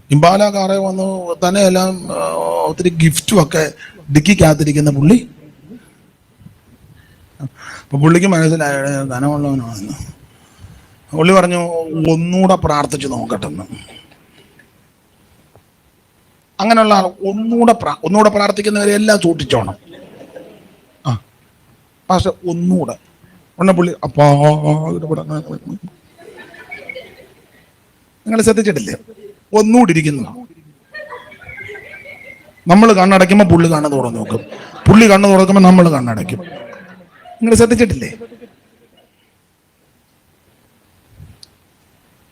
ഇംപാല കാറ വന്നു തന്നെ എല്ലാം ഒത്തിരി ഗിഫ്റ്റും ഒക്കെ ഡിക്കിക്കകത്തിരിക്കുന്ന പുള്ളി. അപ്പൊ പുള്ളിക്ക് മനസ്സിലായ ധനമുള്ളവനാണെന്ന്. പുള്ളി പറഞ്ഞു, ഒന്നുകൂടെ പ്രാർത്ഥിച്ചു നോക്കട്ടെന്ന്. അങ്ങനെയുള്ള ആൾ ഒന്നുകൂടെ പ്രാർത്ഥിക്കുന്നവരെ എല്ലാം സൂക്ഷിച്ചോണം. പക്ഷെ ഒന്നുകൂടെ പുള്ളി നിങ്ങൾ ശ്രദ്ധിച്ചിട്ടില്ലേ? ഒന്നുകൂടി ഇരിക്കുന്നു. നമ്മൾ കണ്ണടയ്ക്കുമ്പോൾ പുള്ളി കണ്ണ് തുറന്നു നോക്കും, പുള്ളി കണ്ണ് തുറക്കുമ്പോൾ നമ്മൾ കണ്ണടയ്ക്കും. നിങ്ങൾ ശ്രദ്ധിച്ചിട്ടില്ലേ?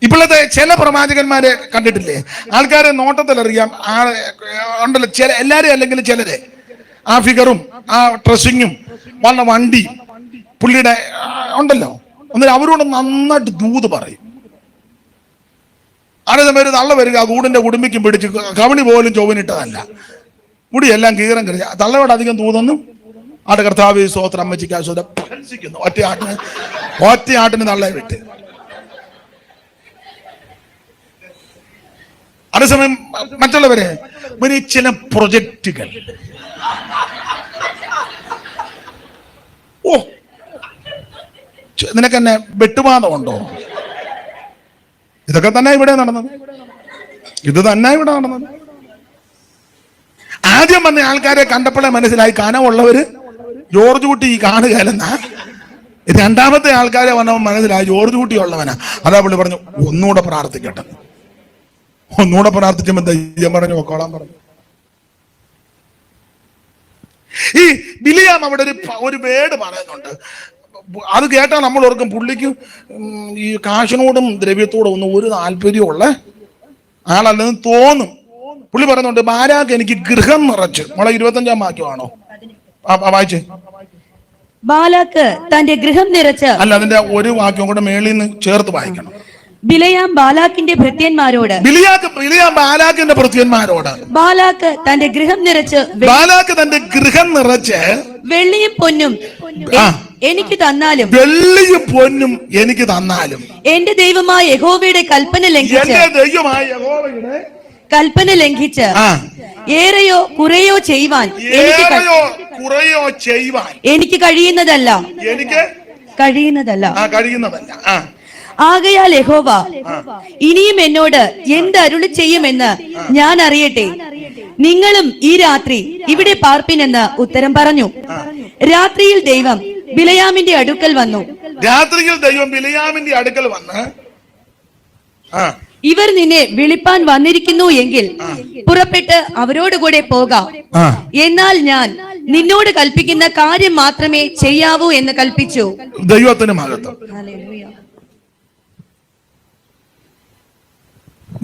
ഇപ്പോഴത്തെ ചില പ്രവാചകന്മാരെ കണ്ടിട്ടില്ലേ? ആൾക്കാരെ നോട്ടത്തിലറിയാം ഉണ്ടല്ലോ, എല്ലാവരും അല്ലെങ്കിൽ ചിലരെ ആ ഫിഗറും ആ ഡ്രസ്സിങ്ങും വന്ന വണ്ടി പുള്ളിയുടെ ഉണ്ടല്ലോ, എന്നിട്ട് അവരോട് നന്നായിട്ട് ദൂത് പറയും. അതേസമയം തള്ള വരിക, കൂടിന്റെ കുടുംബിക്കും പിടിച്ച് കവണി പോലും ചൊവ്വനിട്ടതല്ല, മുടിയെല്ലാം കീറം കറിയ. തള്ളയോട് അധികം ദൂതൊന്നും ആടെ കർത്താവ് സ്തോത്രം അമ്മച്ചിക്ക് ആശ്വാസം ഭത്സിക്കുന്നു. ഒറ്റയാട്ടിന് തള്ളയെ വിട്ട്. അതേസമയം മറ്റുള്ളവരെ ചില പ്രൊജക്റ്റുകൾ, നിനക്കെന്നെ വെട്ടുവാദമുണ്ടോ? ഇതൊക്കെ തന്നെ ഇവിടെ നടന്നത്. ഇത് തന്നെ ഇവിടെ നടന്നത്. ആദ്യം വന്ന ആൾക്കാരെ കണ്ടപ്പോഴേ മനസ്സിലായി കനമുള്ളവര് ജോർജ് കുട്ടി ഈ കാണുകയല്ലെന്നാ. രണ്ടാമത്തെ ആൾക്കാരെ വന്നവൻ മനസ്സിലായി ജോർജ് കുട്ടി ഉള്ളവനാ. അതാ പുള്ളി പറഞ്ഞു, ഒന്നുകൂടെ പ്രാർത്ഥിക്കട്ടെ. ഒന്നുകൂടെ പ്രാർത്ഥിച്ചപ്പോൾ ദൈവം പറഞ്ഞു പൊക്കോളാൻ പറഞ്ഞു. ഈ ബിലിയാം അവിടെ ഒരു വേട് പറയുന്നുണ്ട്. അത് കേട്ടാൽ നമ്മൾ ഓർക്കും പുള്ളിക്ക് ഈ കാശിനോടും ദ്രവ്യത്തോടും ഒന്നും ഒരു താല്പര്യമുള്ള ആളല്ലെന്ന് തോന്നും. പുള്ളി പറയുന്നുണ്ട്, ബാരാക്ക് എനിക്ക് ഗൃഹം നിറച്ച്. നമ്മളെ 25-ാം വാക്യമാണോ വായിച്ചേ? ബാലാക്ക് തന്റെ ഗൃഹം നിറച്ച്. അല്ല, അതിന്റെ ഒരു വാക്യം കൂടെ മേളിൽ നിന്ന് ചേർത്ത് വായിക്കണം. ബിലയാം ബാലാക്കിന്റെ ഭൃത്യന്മാരോട്. ബിലിയാം ബാലാക്കിന്റെ ഭൃത്യന്മാരോട്. ബാലാക്ക് തന്റെ ഗൃഹം നിറച്ച്. ബാലാക്ക് തന്റെ ഗൃഹം നിറച്ച് വെള്ളിയും പൊന്നും എനിക്ക് തന്നാലും. വെള്ളിയും പൊന്നും എനിക്ക് തന്നാലും എന്റെ ദൈവമായ യഹോവയുടെ കൽപ്പന ലംഘിച്ച്. എന്റെ ദൈവമായ യഹോവയുടെ കൽപ്പന ലംഘിച്ച് ഏറെയോ കുറയോ ചെയ്യുവാൻ എനിക്ക് കഴിയുന്നതല്ല. ആകയാൽ യഹോവ ഇനിയും എന്നോട് എന്ത് അരുളി ചെയ്യുമെന്ന് ഞാൻ അറിയട്ടെ. നിങ്ങളും ഈ രാത്രി ഇവിടെ പാർപ്പിനെന്ന് ഉത്തരം പറഞ്ഞു. രാത്രിയിൽ ദൈവം ബിലയാമിന്റെ അടുക്കൽ വന്നു. ഇവർ നിന്നെ വിളിപ്പാൻ വന്നിരിക്കുന്നു എങ്കിൽ പുറപ്പെട്ട് അവരോടുകൂടെ പോകാം. എന്നാൽ ഞാൻ നിന്നോട് കൽപ്പിക്കുന്ന കാര്യം മാത്രമേ ചെയ്യാവൂ എന്ന് കൽപ്പിച്ചു. ദൈവത്തിന് മഹത്വം.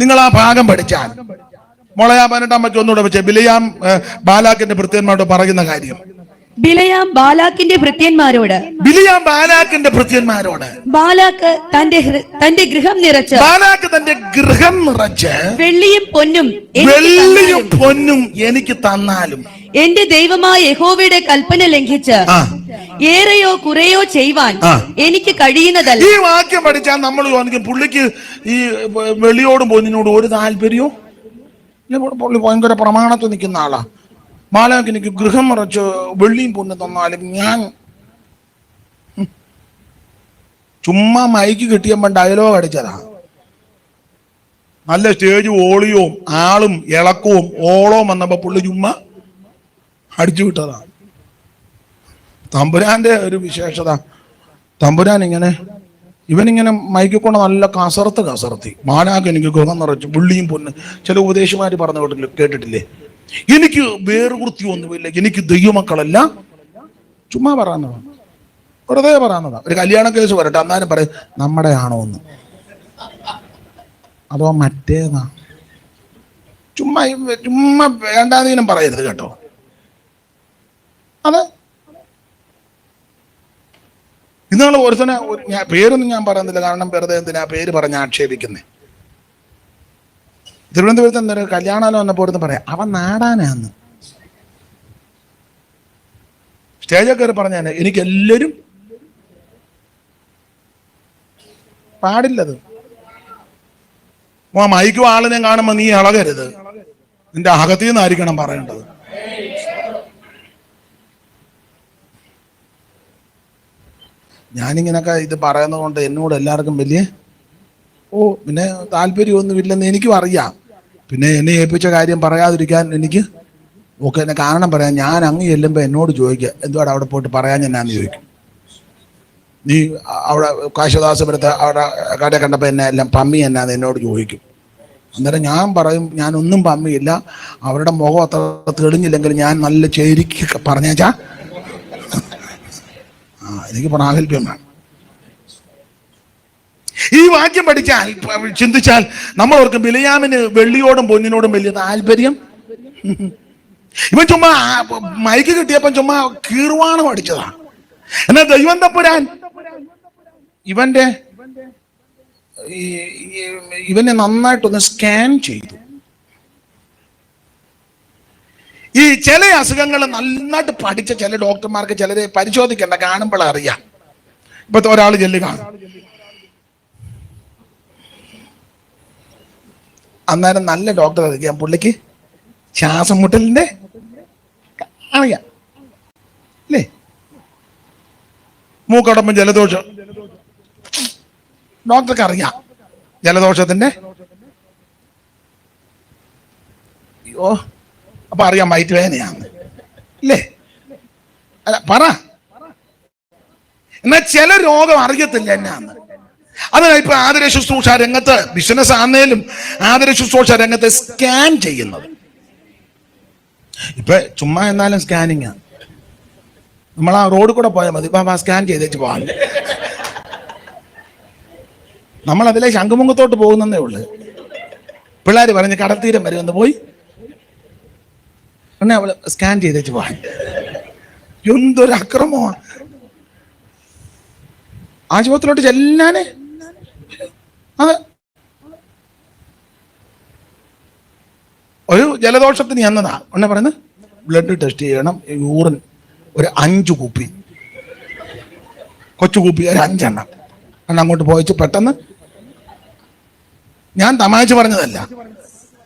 നിങ്ങൾ ആ ഭാഗം പഠിച്ചാൽ മോളയാ 18-ാം വാക്യം ഒന്നുകൂടെ വെച്ചേ. ബിലയാം ബാലാക്കിന്റെ ഭൃത്യന്മാരോട് പറയുന്ന കാര്യം. ബിലയാം ബാലാക്കിന്റെ ഭൃത്യന്മാരോട്. ബാലാക്ക് തന്റെ ഗൃഹം നിറച്ച്. വെള്ളിയും പൊന്നും എനിക്ക് തന്നാലും എന്റെ ദൈവമായ യഹോവയുടെ കൽപ്പന ലംഘിച്ച് ഏറെയോ കുറയോ ചെയ്യുവാൻ എനിക്ക് കഴിയുന്നതല്ല. ഈ വാക്യം പഠിച്ചാൽ നമ്മൾ പുള്ളിക്ക് ഈ വെള്ളിയോടും പൊന്നിനോടും ഒരു താല്പര്യവും. പുള്ളി ഭയങ്കര പ്രമാണത്തിൽ നിൽക്കുന്ന ആളാ. ബാലാക്ക് എനിക്ക് ഗൃഹം നിറച്ച് വെള്ളിയും പൊന്നും തന്നാലും ഞാൻ ചുമ്മാ മൈക്ക് കിട്ടിയപ്പോൾ ഡയലോഗ് അടിച്ചതാ. നല്ല സ്റ്റേജ് ഓളിയവും ആളും ഇളക്കവും ഓളവും വന്നപ്പോ പുള്ളി ചുമ്മാ അടിച്ചു വിട്ടതാ. തമ്പുരാന്റെ ഒരു വിശേഷത, തമ്പുരാൻ ഇവനിങ്ങനെ മൈക്കിൽ കൊണ്ട് നല്ല കസർത്തി ബാലാക്ക് എനിക്ക് ഗൃഹം നിറച്ച് വെള്ളിയും പൊന്ന്. ചില ഉപദേശമാര് പറഞ്ഞു കേട്ടിട്ടില്ലേ? എനിക്ക് വേർവൃത്തിയൊന്നുമില്ല, എനിക്ക് ദൈവമക്കളല്ല. ചുമ്മാ പറയുന്നതാ, വെറുതെ പറയുന്നതാ. ഒരു കല്യാണ കേസ് വരട്ടെ, അന്നാലും പറയും നമ്മുടെ ആണോ എന്ന്, അതോ മറ്റേതാ. ചുമ്മാ വേണ്ടാതീനം പറയരുത് കേട്ടോ. അതെ, ഇന്നാള് ഒരുത്തനെ, പേരൊന്നും ഞാൻ പറയുന്നില്ല, കാരണം വെറുതെ എന്തിനാ പേര് പറഞ്ഞ് ആക്ഷേപിക്കുന്നേ. തിരുവനന്തപുരത്ത് എന്തൊരു കല്യാണാലോ വന്നപ്പോൾ ഒരുത്തൻ പറയാം അവൻ നാടാനാന്ന്. സ്റ്റേജൊക്കെ കയറി പറഞ്ഞാൽ എനിക്കെല്ലാവരും പാടില്ലത്. മൈക്കും ആളിനെ കാണുമ്പോ നീ ഇളകരുത്, നിന്റെ അകത്തിൽ നിന്നായിരിക്കണം പറയേണ്ടത്. ഞാനിങ്ങനൊക്കെ ഇത് പറയുന്നത് കൊണ്ട് എന്നോട് എല്ലാവർക്കും വലിയ പിന്നെ താല്പര്യമൊന്നുമില്ലെന്ന് എനിക്കും അറിയാം. പിന്നെ എന്നെ ഏൽപ്പിച്ച കാര്യം പറയാതിരിക്കാൻ എനിക്ക് എന്നെ കാരണം പറയാം. ഞാൻ അങ്ങ് ചെല്ലുമ്പോൾ എന്നോട് ചോദിക്കുക എന്തുവാണ് അവിടെ പോയിട്ട് പറയാൻ എന്നാന്ന് ചോദിക്കും. നീ അവിടെ കാശദാസപുരത്ത് അവിടെ കട കണ്ടപ്പോൾ എന്നെ എല്ലാം പമ്മി എന്നാന്ന് എന്നോട് ചോദിക്കും. അന്നേരം ഞാൻ പറയും ഞാനൊന്നും പമ്മിയില്ല, അവരുടെ മുഖം അത്ര തെളിഞ്ഞില്ലെങ്കിൽ ഞാൻ നല്ല ചേരിക്ക് പറഞ്ഞേച്ചാ എനിക്ക് പ്രാഗൽഭ്യം വേണം. ഈ വാക്യം പഠിച്ചാൽ ചിന്തിച്ചാൽ നമ്മൾ ഓർക്കും ബിലയാമിന് വെള്ളിയോടും പൊന്നിനോടും വലിയ താല്പര്യം. ഇവൻ ചുമ്മാ മൈക്ക് കിട്ടിയപ്പം ചുമ്മാ കീർവാണം അടിച്ചതാ. എന്നാൽ ദൈവം തമ്പുരാൻ ഇവനെ നന്നായിട്ടൊന്ന് സ്കാൻ ചെയ്തു. ഈ ചില അസുഖങ്ങൾ നന്നായിട്ട് പഠിച്ച ചില ഡോക്ടർമാർക്ക് ചിലരെ പരിശോധിക്കണ്ട, കാണുമ്പോൾ അറിയാം. ഇപ്പൊ ഒരാൾ ചെല്ലുക, അന്നേരം നല്ല ഡോക്ടർ അറിയാം പുള്ളിക്ക് ശ്വാസം മുട്ടലിന്റെ അറിയാം അല്ലേ, മൂക്കടമ്പം ജലദോഷം ഡോക്ടർക്ക് അറിയാം, ജലദോഷത്തിന്റെ അപ്പൊ അറിയാം വയറ്റ് വേദനയാണ് അല്ലേ, അല്ല പറ. എന്നാൽ ചില രോഗം അറിയത്തില്ല എന്നാന്ന്. അതാണ് ഇപ്പൊ ആതുര ശുശ്രൂഷ രംഗത്ത്, ബിസിനസ് ആണെങ്കിലും ആതുര ശുശ്രൂഷ രംഗത്ത് സ്കാൻ ചെയ്യുന്നത്. ഇപ്പൊ ചുമ്മാ എന്നാലും സ്കാനിങ്. നമ്മൾ ആ റോഡിൽ കൂടെ പോയാൽ മതി, ഇപ്പൊ സ്കാൻ ചെയ്തേച്ച് പോകാൻ. നമ്മൾ അതിലെ ശംഖുമുഖത്തോട്ട് പോകുന്നേ ഉള്ളു. പിള്ളേർ പറഞ്ഞ് കടൽത്തീരം വരെ ഒന്ന് പോയി ഉടനെ അവള് സ്കാൻ ചെയ്തേച്ച് പോകാൻ. എന്തൊരു അക്രമമാണ്. ആശുപത്രിയിലോട്ട് ചെല്ലാനേ അത് ഒരു ജലദോഷത്തിന് എന്നതാ. ഉടനെ പറയുന്നത് ബ്ലഡ് ടെസ്റ്റ് ചെയ്യണം, യൂറിൻ ഒരു 5 കുപ്പി, കൊച്ചു കുപ്പി ഒരു 5 എണ്ണം. കാരണം അങ്ങോട്ട് പോയിച്ച് പെട്ടെന്ന്, ഞാൻ തമാശ പറഞ്ഞതല്ല,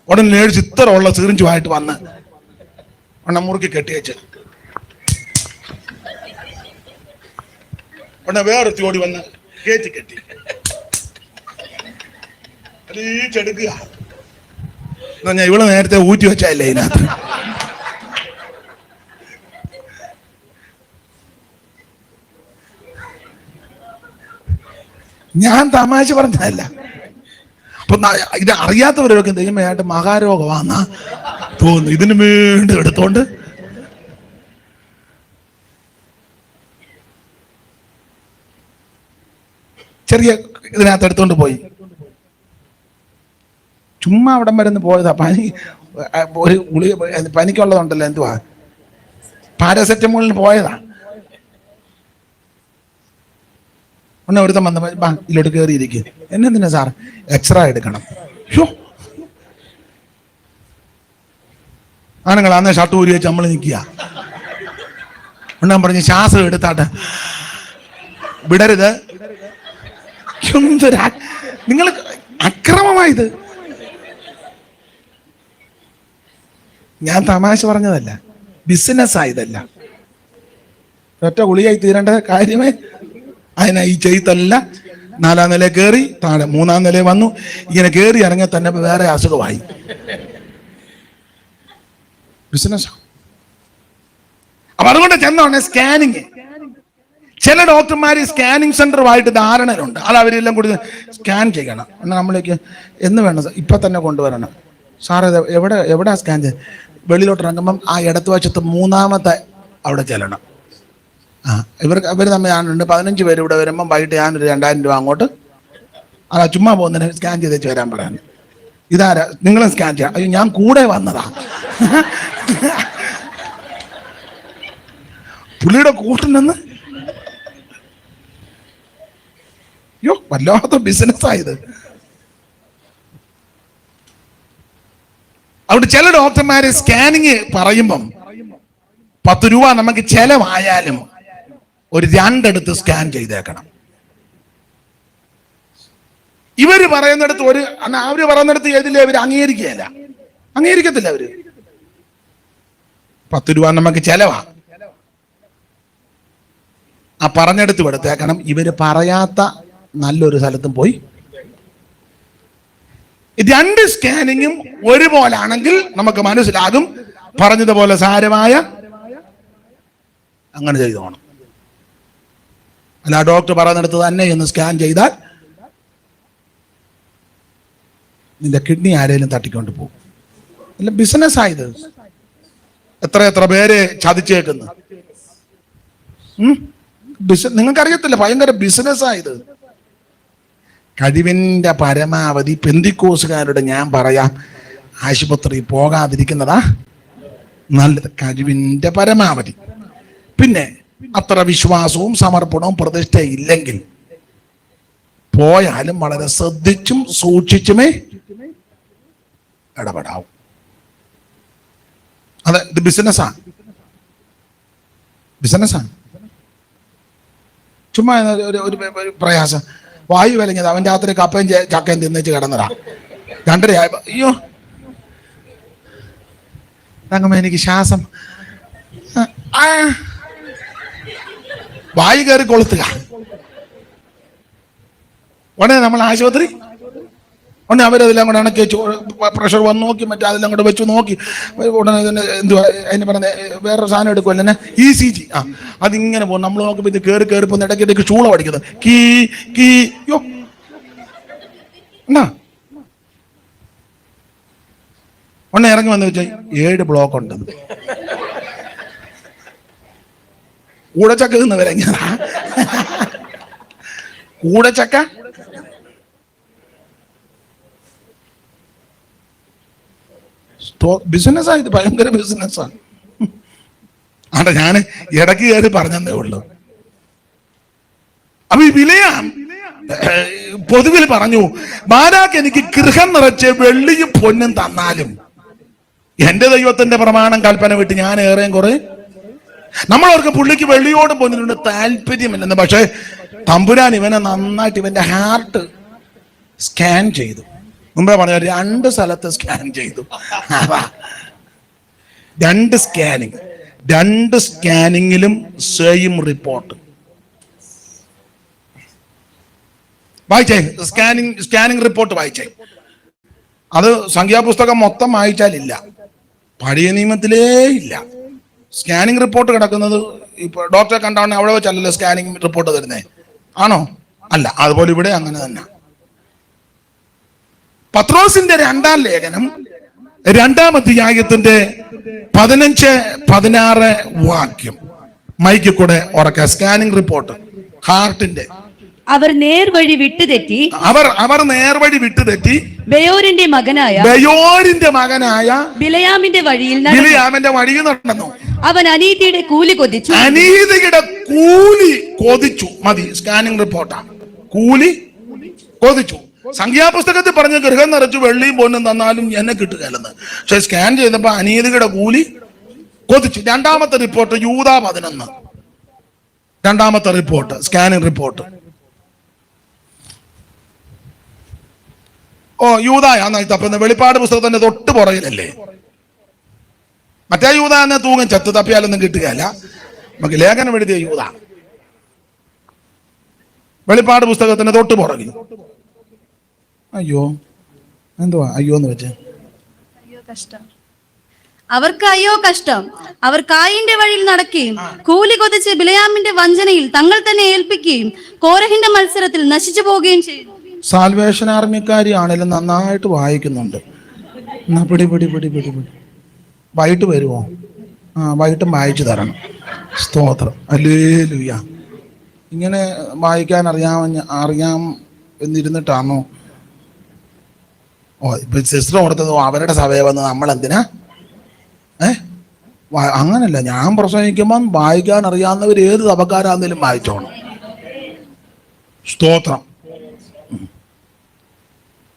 ഉടനെ നേഴ്സ് ഇത്ര ഉള്ള സിറിഞ്ചുമായിട്ട് വന്ന് ഉടനെ മുറുക്കി കെട്ടിയേച്ച് ഉടനെ വേറൊരുത്തി ഓടി വന്ന് കയറ്റി കെട്ടി ചെടുക്കുക. ഞാൻ ഇവള് നേരത്തെ ഊറ്റി വെച്ചല്ലേ ഇതിനകത്ത്. ഞാൻ തമാശ പറഞ്ഞതല്ല. അപ്പൊ ഇത് അറിയാത്തവരൊക്കെ ദൈവമായിട്ട് മഹാരോഗമാന്നാ തോന്നുന്നു. ഇതിന് വീണ്ടും എടുത്തോണ്ട് ചെറിയ ഇതിനകത്ത് എടുത്തോണ്ട് പോയി. ചുമ്മാ അവിടം വരെ പോയതാ. പനി ഒരു ഗുളിക പനിക്കുള്ളതുണ്ടല്ലോ, എന്തുവാ പാരസെറ്റമോളിന് പോയതാ. ഒന്നെ ഒരുത്തം വന്ന ഇതിലോട്ട് കയറിയിരിക്കും. എന്നെന്തിനാ സാർ? എക്സ്റേ എടുക്കണം. ആണുങ്ങൾ അന്നേ ഷർട്ട് ഊരി വെച്ച് നമ്മൾ നിൽക്കുക. ഒന്നാൻ പറഞ്ഞ് ശ്വാസം എടുത്താട്ടെ, വിടരുത്. നിങ്ങൾ അക്രമമായത്. ഞാൻ തമാശ പറഞ്ഞതല്ല, ബിസിനസ് ആയതല്ല. ഒറ്റ ഗുളിയായി തീരേണ്ട കാര്യമേ. അതിനാ ഈ ചെയ്തല്ല. 4ാം നില കയറി, താഴെ 3ാം നില വന്നു. ഇങ്ങനെ കയറി ഇറങ്ങിയ തന്നെ വേറെ അസുഖമായി. ബിസിനസ്. അപ്പൊ അതുകൊണ്ട് ചെന്നോണെ സ്കാനിങ്. ചില ഡോക്ടർമാർ സ്കാനിങ് സെന്ററുമായിട്ട് ധാരണയുണ്ട്. അത് അവരെല്ലാം കൂടി സ്കാൻ ചെയ്യണം. എന്നാൽ നമ്മളേക്ക് എന്ന് വേണം, ഇപ്പൊ തന്നെ കൊണ്ടുവരണം. സാറേ എവിടെയാ സ്കാൻ ചെയ്ത്? വെളിയിലോട്ട് ഇറങ്ങുമ്പം ആ ഇടത്ത് വശത്ത് 3ാമത്തെ അവിടെ ചെല്ലണം. ഇവർ തമ്മിൽ ഞാനുണ്ട് 15 പേര് ഇവിടെ വരുമ്പം വൈകിട്ട് ഞാനൊരു 2000 രൂപ അങ്ങോട്ട്. അതാ ചുമ്മാ പോകുന്നതിന് സ്കാൻ ചെയ്തേച്ച് വരാൻ പറയാൻ. ഇതാരാ? നിങ്ങളും സ്കാൻ ചെയ്യാം. അയ്യോ, ഞാൻ കൂടെ വന്നതാ. പുള്ളിയുടെ കൂട്ടിൽ അയ്യോ, വല്ലാത്ത ബിസിനസ്സായത്. അവിടെ ചില ഡോക്ടർമാര് സ്കാനിങ് പറയുമ്പം 10 രൂപ നമുക്ക് ചെലവായാലും ഒരു 2 എടുത്ത് സ്കാൻ ചെയ്തേക്കണം. ഇവര് പറയുന്നിടത്ത് അവര് പറയുന്നിടത്ത് ഏതില്ലേ അവര് അംഗീകരിക്കത്തില്ല. അവര് 10 രൂപ നമുക്ക് ചെലവാ, ആ പറഞ്ഞെടുത്ത് എടുത്തേക്കണം. ഇവര് പറയാത്ത നല്ലൊരു സ്ഥലത്തും പോയി 2 സ്കാനിങ്ങും ഒരുപോലാണെങ്കിൽ നമുക്ക് മനസ്സിലാകും പറഞ്ഞതുപോലെ സാരമായ അങ്ങനെ ചെയ്തോണം. അല്ല ഡോക്ടർ പറയുന്നിടത്ത് തന്നെ ഒന്ന് സ്കാൻ ചെയ്താൽ നിന്റെ കിഡ്നി ആരെങ്കിലും തട്ടിക്കൊണ്ട് പോകും. അല്ല ബിസിനസ് ആയത്. എത്ര പേരെ ചതിച്ചേക്കുന്നു. നിങ്ങൾക്കറിയത്തില്ല, ഭയങ്കര ബിസിനസ് ആയത്. കഴിവിന്റെ പരമാവധി പെന്തിക്കോസുകാരുടെ ഞാൻ പറയാം, ആശുപത്രി പോകാതിരിക്കുന്നതാ നല്ലത്. കഴിവിന്റെ പരമാവധി. പിന്നെ അത്ര വിശ്വാസവും സമർപ്പണവും പ്രതിഷ്ഠയില്ലെങ്കിൽ പോയാലും വളരെ ശ്രദ്ധിച്ചും സൂക്ഷിച്ചുമേ ഇടപെടാവും. അതെ, ഇത് ബിസിനസ്സാണ്. ചുമ്മാ ഒരു പ്രയാസം. വായു വിലങ്ങിയത് അവൻ രാത്രി കപ്പയും ചക്കയും തിന്നിച്ച് കിടന്നതാ. 2:30 അയ്യോ തങ്ങമ്മ എനിക്ക് ശ്വാസം, വായു കയറി കൊളുത്തുക. ഉടനെ നമ്മൾ ആശുപത്രി, ഉടനെ അവരതെല്ലാം കൂടെ ഇണക്കി പ്രഷർ വന്ന് നോക്കി, മറ്റേ അതെല്ലാം കൂടെ വെച്ച് നോക്കി. ഉടനെ തന്നെ എന്തുവാ അതിന് പറഞ്ഞ വേറൊരു സാധനം എടുക്കുമല്ലോ, ECG. അതിങ്ങനെ പോകും. നമ്മൾ നോക്കുമ്പോൾ ഇത് കയറി പോകുന്ന ഇടയ്ക്ക് ചൂള പഠിക്കുന്നത്. യോ എന്നാ ഒന്ന് ഇറങ്ങി വന്ന് വെച്ചാൽ 7 ബ്ലോക്ക് ഉണ്ട്. കൂടച്ചക്ക നിന്നവരെങ്ങനാ കൂടച്ചക്ക ബിസിനസ്സാണ്, ഇത് ഭയങ്കര ബിസിനസ്സാണ്. ആട്ടെ, ഞാൻ ഇടയ്ക്ക് കയറി പറഞ്ഞതേ ഉള്ളൂ. അപ്പൊ ഈ വിലയാം പൊതുവിൽ പറഞ്ഞു, ബാരാക്ക് എനിക്ക് ഗൃഹം നിറച്ച് വെള്ളിയും പൊന്നും തന്നാലും എന്റെ ദൈവത്തിന്റെ പ്രമാണം കൽപ്പന വിട്ട് ഞാൻ ഏറെയും കുറെ. നമ്മളവർക്ക് പുള്ളിക്ക് വെള്ളിയോടും പൊന്നിനോട് താല്പര്യമില്ലെന്ന്. പക്ഷെ തമ്പുരാൻ ഇവനെ നന്നായിട്ട് ഇവന്റെ ഹാർട്ട് സ്കാൻ ചെയ്തു. മുമ്പേ പറഞ്ഞ 2 സ്ഥലത്ത് സ്കാൻ ചെയ്തു. 2 സ്കാനിങ്ങിലും സെയിം റിപ്പോർട്ട്. വായിച്ചേ, സ്കാനിങ് റിപ്പോർട്ട് വായിച്ചേ. അത് സംഖ്യാപുസ്തകം മൊത്തം വായിച്ചാലില്ല, പഴയ നിയമത്തിലേ ഇല്ല. സ്കാനിങ് റിപ്പോർട്ട് കിടക്കുന്നത് ഇപ്പൊ ഡോക്ടറെ കണ്ടാണ് അവിടെ വെച്ചല്ലല്ലോ സ്കാനിങ് റിപ്പോർട്ട് തരുന്നേ, ആണോ? അല്ല. അതുപോലെ ഇവിടെ അങ്ങനെ തന്നെ. പത്രോസിന്റെ 2-ാം ലേഖനം 2-ാം അധ്യായത്തിന്റെ 15-16 വാക്യം മൈക്കിൽ കൂടെ ഉറക്ക. സ്കാനിങ് റിപ്പോർട്ട് ഹാർട്ടിന്റെ. അവർ നേർവഴി വിട്ടുതെറ്റി അവർ നേർവഴി വിട്ടുതെറ്റി ബെയോരിന്റെ മകനായ ബിലയാമിന്റെ വഴിയിൽ നടന്നു. അവൻ അനീതിയുടെ കൂലി കൊതിച്ചു. മതി, സ്കാനിങ് റിപ്പോർട്ടാണ്. കൂലി കൊതിച്ചു. സംഖ്യാപുസ്തകത്തിൽ പറഞ്ഞ ഗൃഹം നിറച്ചു വെള്ളിയും പൊന്നും തന്നാലും എന്നെ കിട്ടുകയല്ലെന്ന്. പക്ഷെ സ്കാൻ ചെയ്തപ്പോ അനീതിയുടെ കൂലി കൊതിച്ചു. 2-ാമത്തെ റിപ്പോർട്ട് യൂദാ 11. 2-ാമത്തെ റിപ്പോർട്ട് സ്കാനിങ് റിപ്പോർട്ട്. യൂദായാന്ന് തപ്പുന്ന. വെളിപ്പാട് പുസ്തകത്തിന്റെ തൊട്ട് പുറകിലല്ലേ. മറ്റേ യൂദാ എന്നെ തൂങ്ങും, ചത്ത് തപ്പിയാലൊന്നും കിട്ടുകയല്ല. നമുക്ക് ലേഖനം എഴുതിയ യൂദാ. വെളിപ്പാട് പുസ്തകത്തിന്റെ തൊട്ട് പുറകിൽ. അയ്യോ, എന്തുവാ അയ്യോ എന്ന് വെച്ചേ? അവർക്ക് അയ്യോ കഷ്ടം. അവർ കായിന്റെ വഴിയിൽ നടക്കുകയും കൂലി കൊതിച്ച് ബിലയാമിന്റെ വഞ്ചനയിൽ തങ്ങൾ തന്നെ ഏൽപ്പിക്കുകയും കോരഹിന്റെ മത്സരത്തിൽ നശിച്ചു പോവുകയും ചെയ്തു. സാൽവേഷൻ ആർമിക്കാരി ആണെങ്കിലും നന്നായിട്ട് വായിക്കുന്നുണ്ട്. എന്നാ പിടി. വൈകിട്ട് വരുമോ? വൈകിട്ടും വായിച്ചു തരണം. സ്തോത്രം. ഹല്ലേലൂയ. ഇങ്ങനെ വായിക്കാൻ അറിയാം എന്നിരുന്നിട്ടാണോ? ഇപ്പൊ സിസ്റ്റർ കൊടുത്തത് അവരുടെ സഭയെ വന്ന് നമ്മളെന്തിനാ? അങ്ങനല്ല, ഞാൻ പ്രസംഗിക്കുമ്പം വായിക്കാൻ അറിയാവുന്നവർ ഏത് സഭക്കാരാന്നേലും വായിച്ചോണം. സ്തോത്രം.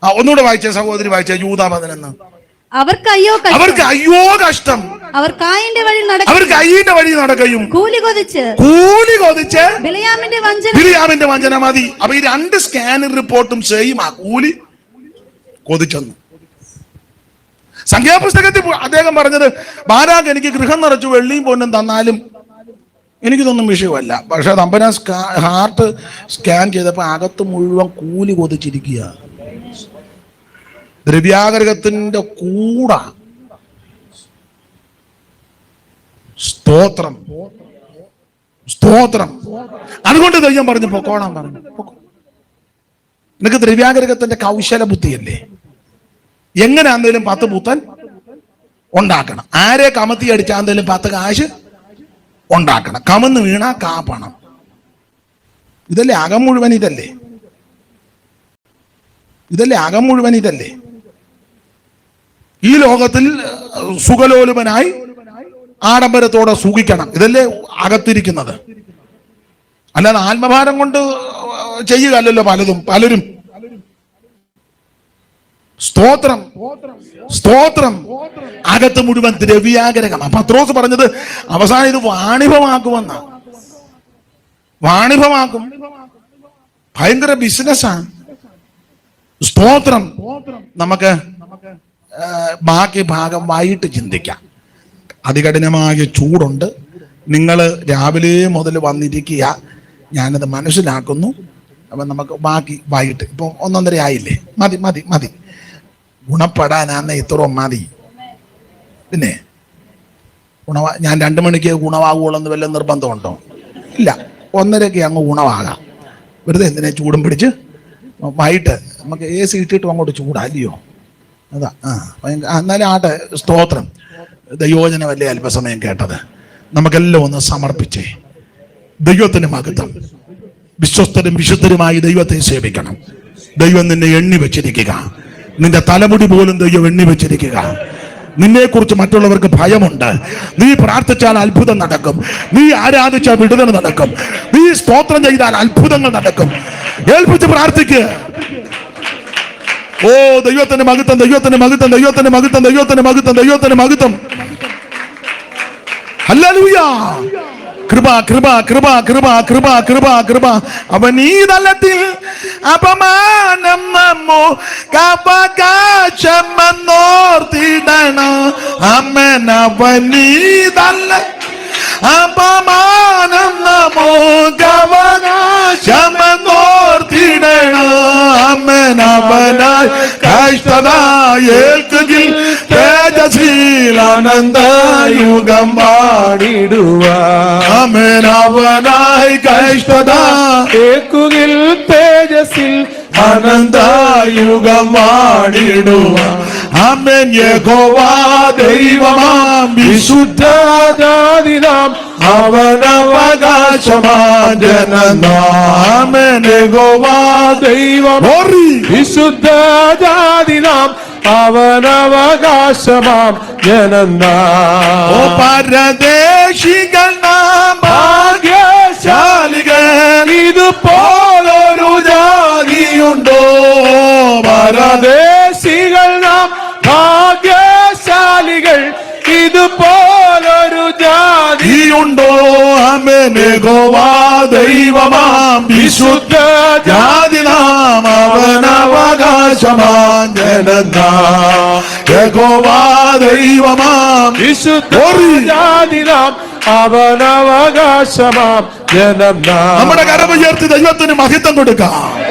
ഒന്നുകൂടെ വായിച്ച സഹോദരി, വായിച്ച യൂദാ 11. അവർക്ക് അയ്യോ കഷ്ടം. അവർ കായിന്റെ വഴി നടക്കുകയും കൂലി കൊതിച്ച് ബിലയാമിന്റെ വഞ്ചന. മതി. അപ്പൊ ഈ 2 സ്കാനിങ് റിപ്പോർട്ടും സെയിം ആ. കൂലി കൊതിച്ചെന്ന്. സംഖ്യാപുസ്തകത്തിൽ അദ്ദേഹം പറഞ്ഞത്, ബാരാക്ക് എനിക്ക് ഗൃഹം നിറച്ചു വെള്ളിയും പൊന്നും തന്നാലും എനിക്കിതൊന്നും വിഷയമല്ല. പക്ഷെ തമ്പുരാൻ ഹാർട്ട് സ്കാൻ ചെയ്തപ്പോ അകത്ത് മുഴുവൻ കൂലി കൊതിച്ചിരിക്കുക. ദ്രവ്യാഗ്രഹത്തിന്റെ കൂടാ. സ്തോത്രം. അതുകൊണ്ട് ദൈവം പറഞ്ഞു പൊക്കോളാൻ പറഞ്ഞു. നിനക്ക് ദ്രവ്യാഗ്രഹത്തിന്റെ കൗശല ബുദ്ധിയല്ലേ. എങ്ങനെയാന്നേലും 10 പുത്തൻ ഉണ്ടാക്കണം. ആരെ കമത്തി അടിച്ചാന്തേലും 10 കാശ് ഉണ്ടാക്കണം. കമന്ന് വീണ കാപ്പണം. ഇതല്ലേ അകം മുഴുവൻ? ഇതല്ലേ അകം മുഴുവൻ? ഈ ലോകത്തിൽ സുഖലോലുപനായി ആഡംബരത്തോടെ സുഖിക്കണം. ഇതല്ലേ അകത്തിരിക്കുന്നത്. അല്ലാതെ ആത്മഭാരം കൊണ്ട് ചെയ്യുകയല്ലോ പലരും. സ്തോത്രം. അകത്ത് മുഴുവൻ ദ്രവ്യാഗ്രഹമാണ്. പത്രോസ് പറഞ്ഞത് അവസാനം ഇത് വാണിഭമാക്കും. ഭയങ്കര ബിസിനസ്സാണ്. സ്തോത്രം. നമുക്ക് ബാക്കി ഭാഗം വൈകിട്ട് ചിന്തിക്കാം. അതികഠിനമായ ചൂടുണ്ട്. നിങ്ങൾ രാവിലെ മുതൽ വന്നിരിക്കുക. ഞാനത് മനസ്സിലാക്കുന്നു. അപ്പം നമുക്ക് ബാക്കി വൈകിട്ട്. ഇപ്പം 1:30 ആയില്ലേ? മതി. ഗുണപ്പെടാനാന്ന് ഇത്രയും മതി. പിന്നെ ഞാൻ 2 മണിക്ക് ഗുണമാകുള്ളൂ വല്ല നിർബന്ധമുണ്ടോ? ഇല്ല, 1:30 അങ്ങ് ഗുണമാകാം. വെറുതെ എന്തിനാ ചൂടും പിടിച്ച് വൈകിട്ട് നമുക്ക് AC ഇട്ടിട്ടും അങ്ങോട്ട് ചൂടല്ലയോ, അതാ. എന്നാലും ആട്ടെ, സ്തോത്രം. ദൈവവചനമല്ലേ അല്പസമയം കേട്ടത്. നമുക്കെല്ലാം ഒന്ന് സമർപ്പിച്ചേ. ദൈവത്തിന് മഹത്വം. വിശ്വസ്തരും വിശുദ്ധരുമായി ദൈവത്തെ സേവിക്കണം. ദൈവം നിന്നെ എണ്ണി വെച്ചിരിക്കുക. നിന്റെ തലമുടി പോലും ദൈവം എണ്ണി വെച്ചിരിക്കുക. നിന്നെ കുറിച്ച് മറ്റുള്ളവർക്ക് ഭയമുണ്ട്. നീ പ്രാർത്ഥിച്ചാൽ അത്ഭുതം നടക്കും. നീ ആരാധിച്ചാൽ വിടുതൽ നടക്കും. നീ സ്തോത്രം ചെയ്താൽ അത്ഭുതങ്ങൾ നടക്കും. ഏൽപ്പിച്ച് പ്രാർത്ഥിക്കുക. ഓ ദൈവത്തിന് മഹത്വം, ദൈവത്തിന് മഹത്വം, ദൈവത്തിന് മഹത്വം, ദൈവത്തിന് മഹത്വം, ദൈവത്തിന് മഹത്വം. ഹല്ലേലൂയ. കൃപ കൃപ കൃപ കൃപ കൃപ കൃപ കൃപ. അവൻ ഈ തലത്തിൽ അപമാനം നമ്മോ അവകാശമെന്നോർത്തിടണം. അമ്മൻ അവൻ ഈ തല അപമാനം നമ്മോ അവകാശമെന്നോർത്തിടണം. അമ്മൻ അവനായി കഷ്ടത ഏൽക്കുകയിൽ തേജസ്വിൽ ആനന്ദയുഗം പാടിടുവാൻ. അമ്മൻ അവനായി കഷ്ടത ഏൽക്കുകയിൽ തേജസ്സിൽ ആനന്ദയുഗം പാടിടുവാൻ. അമ്മൻ യഹോവാ ദൈവമാം വിശുദ്ധ ജാതിനാം അവനവകാശമാം ജനനാം. അമ്മൻ യഹോവാ ദൈവം വിശുദ്ധ ജാതിനാം അവനവകാശമാം ജനനാം. ഓ പരദേശികൾ നാം ഭാഗ്യശാലികൾ, ഇതുപോലൊരു ജാതിയുണ്ടോ? പരദേശികൾ നാം ഭാഗ്യശാലികൾ, ഇതുപോലൊരു ജാതിയുണ്ടോ? അമ്മൻ യഹോവാ ദൈവമാം വിശുദ്ധ ജാതിനാം അവനവകാശമാം ജനനാം. യഹോവാ ദൈവമാം വിശുദ്ധ ജാതിനാം അവനവകാശമാം ജനനാം. നമ്മുടെ കരമുയർത്തി ദൈവത്തിന് മഹത്വം കൊടുക്കാം.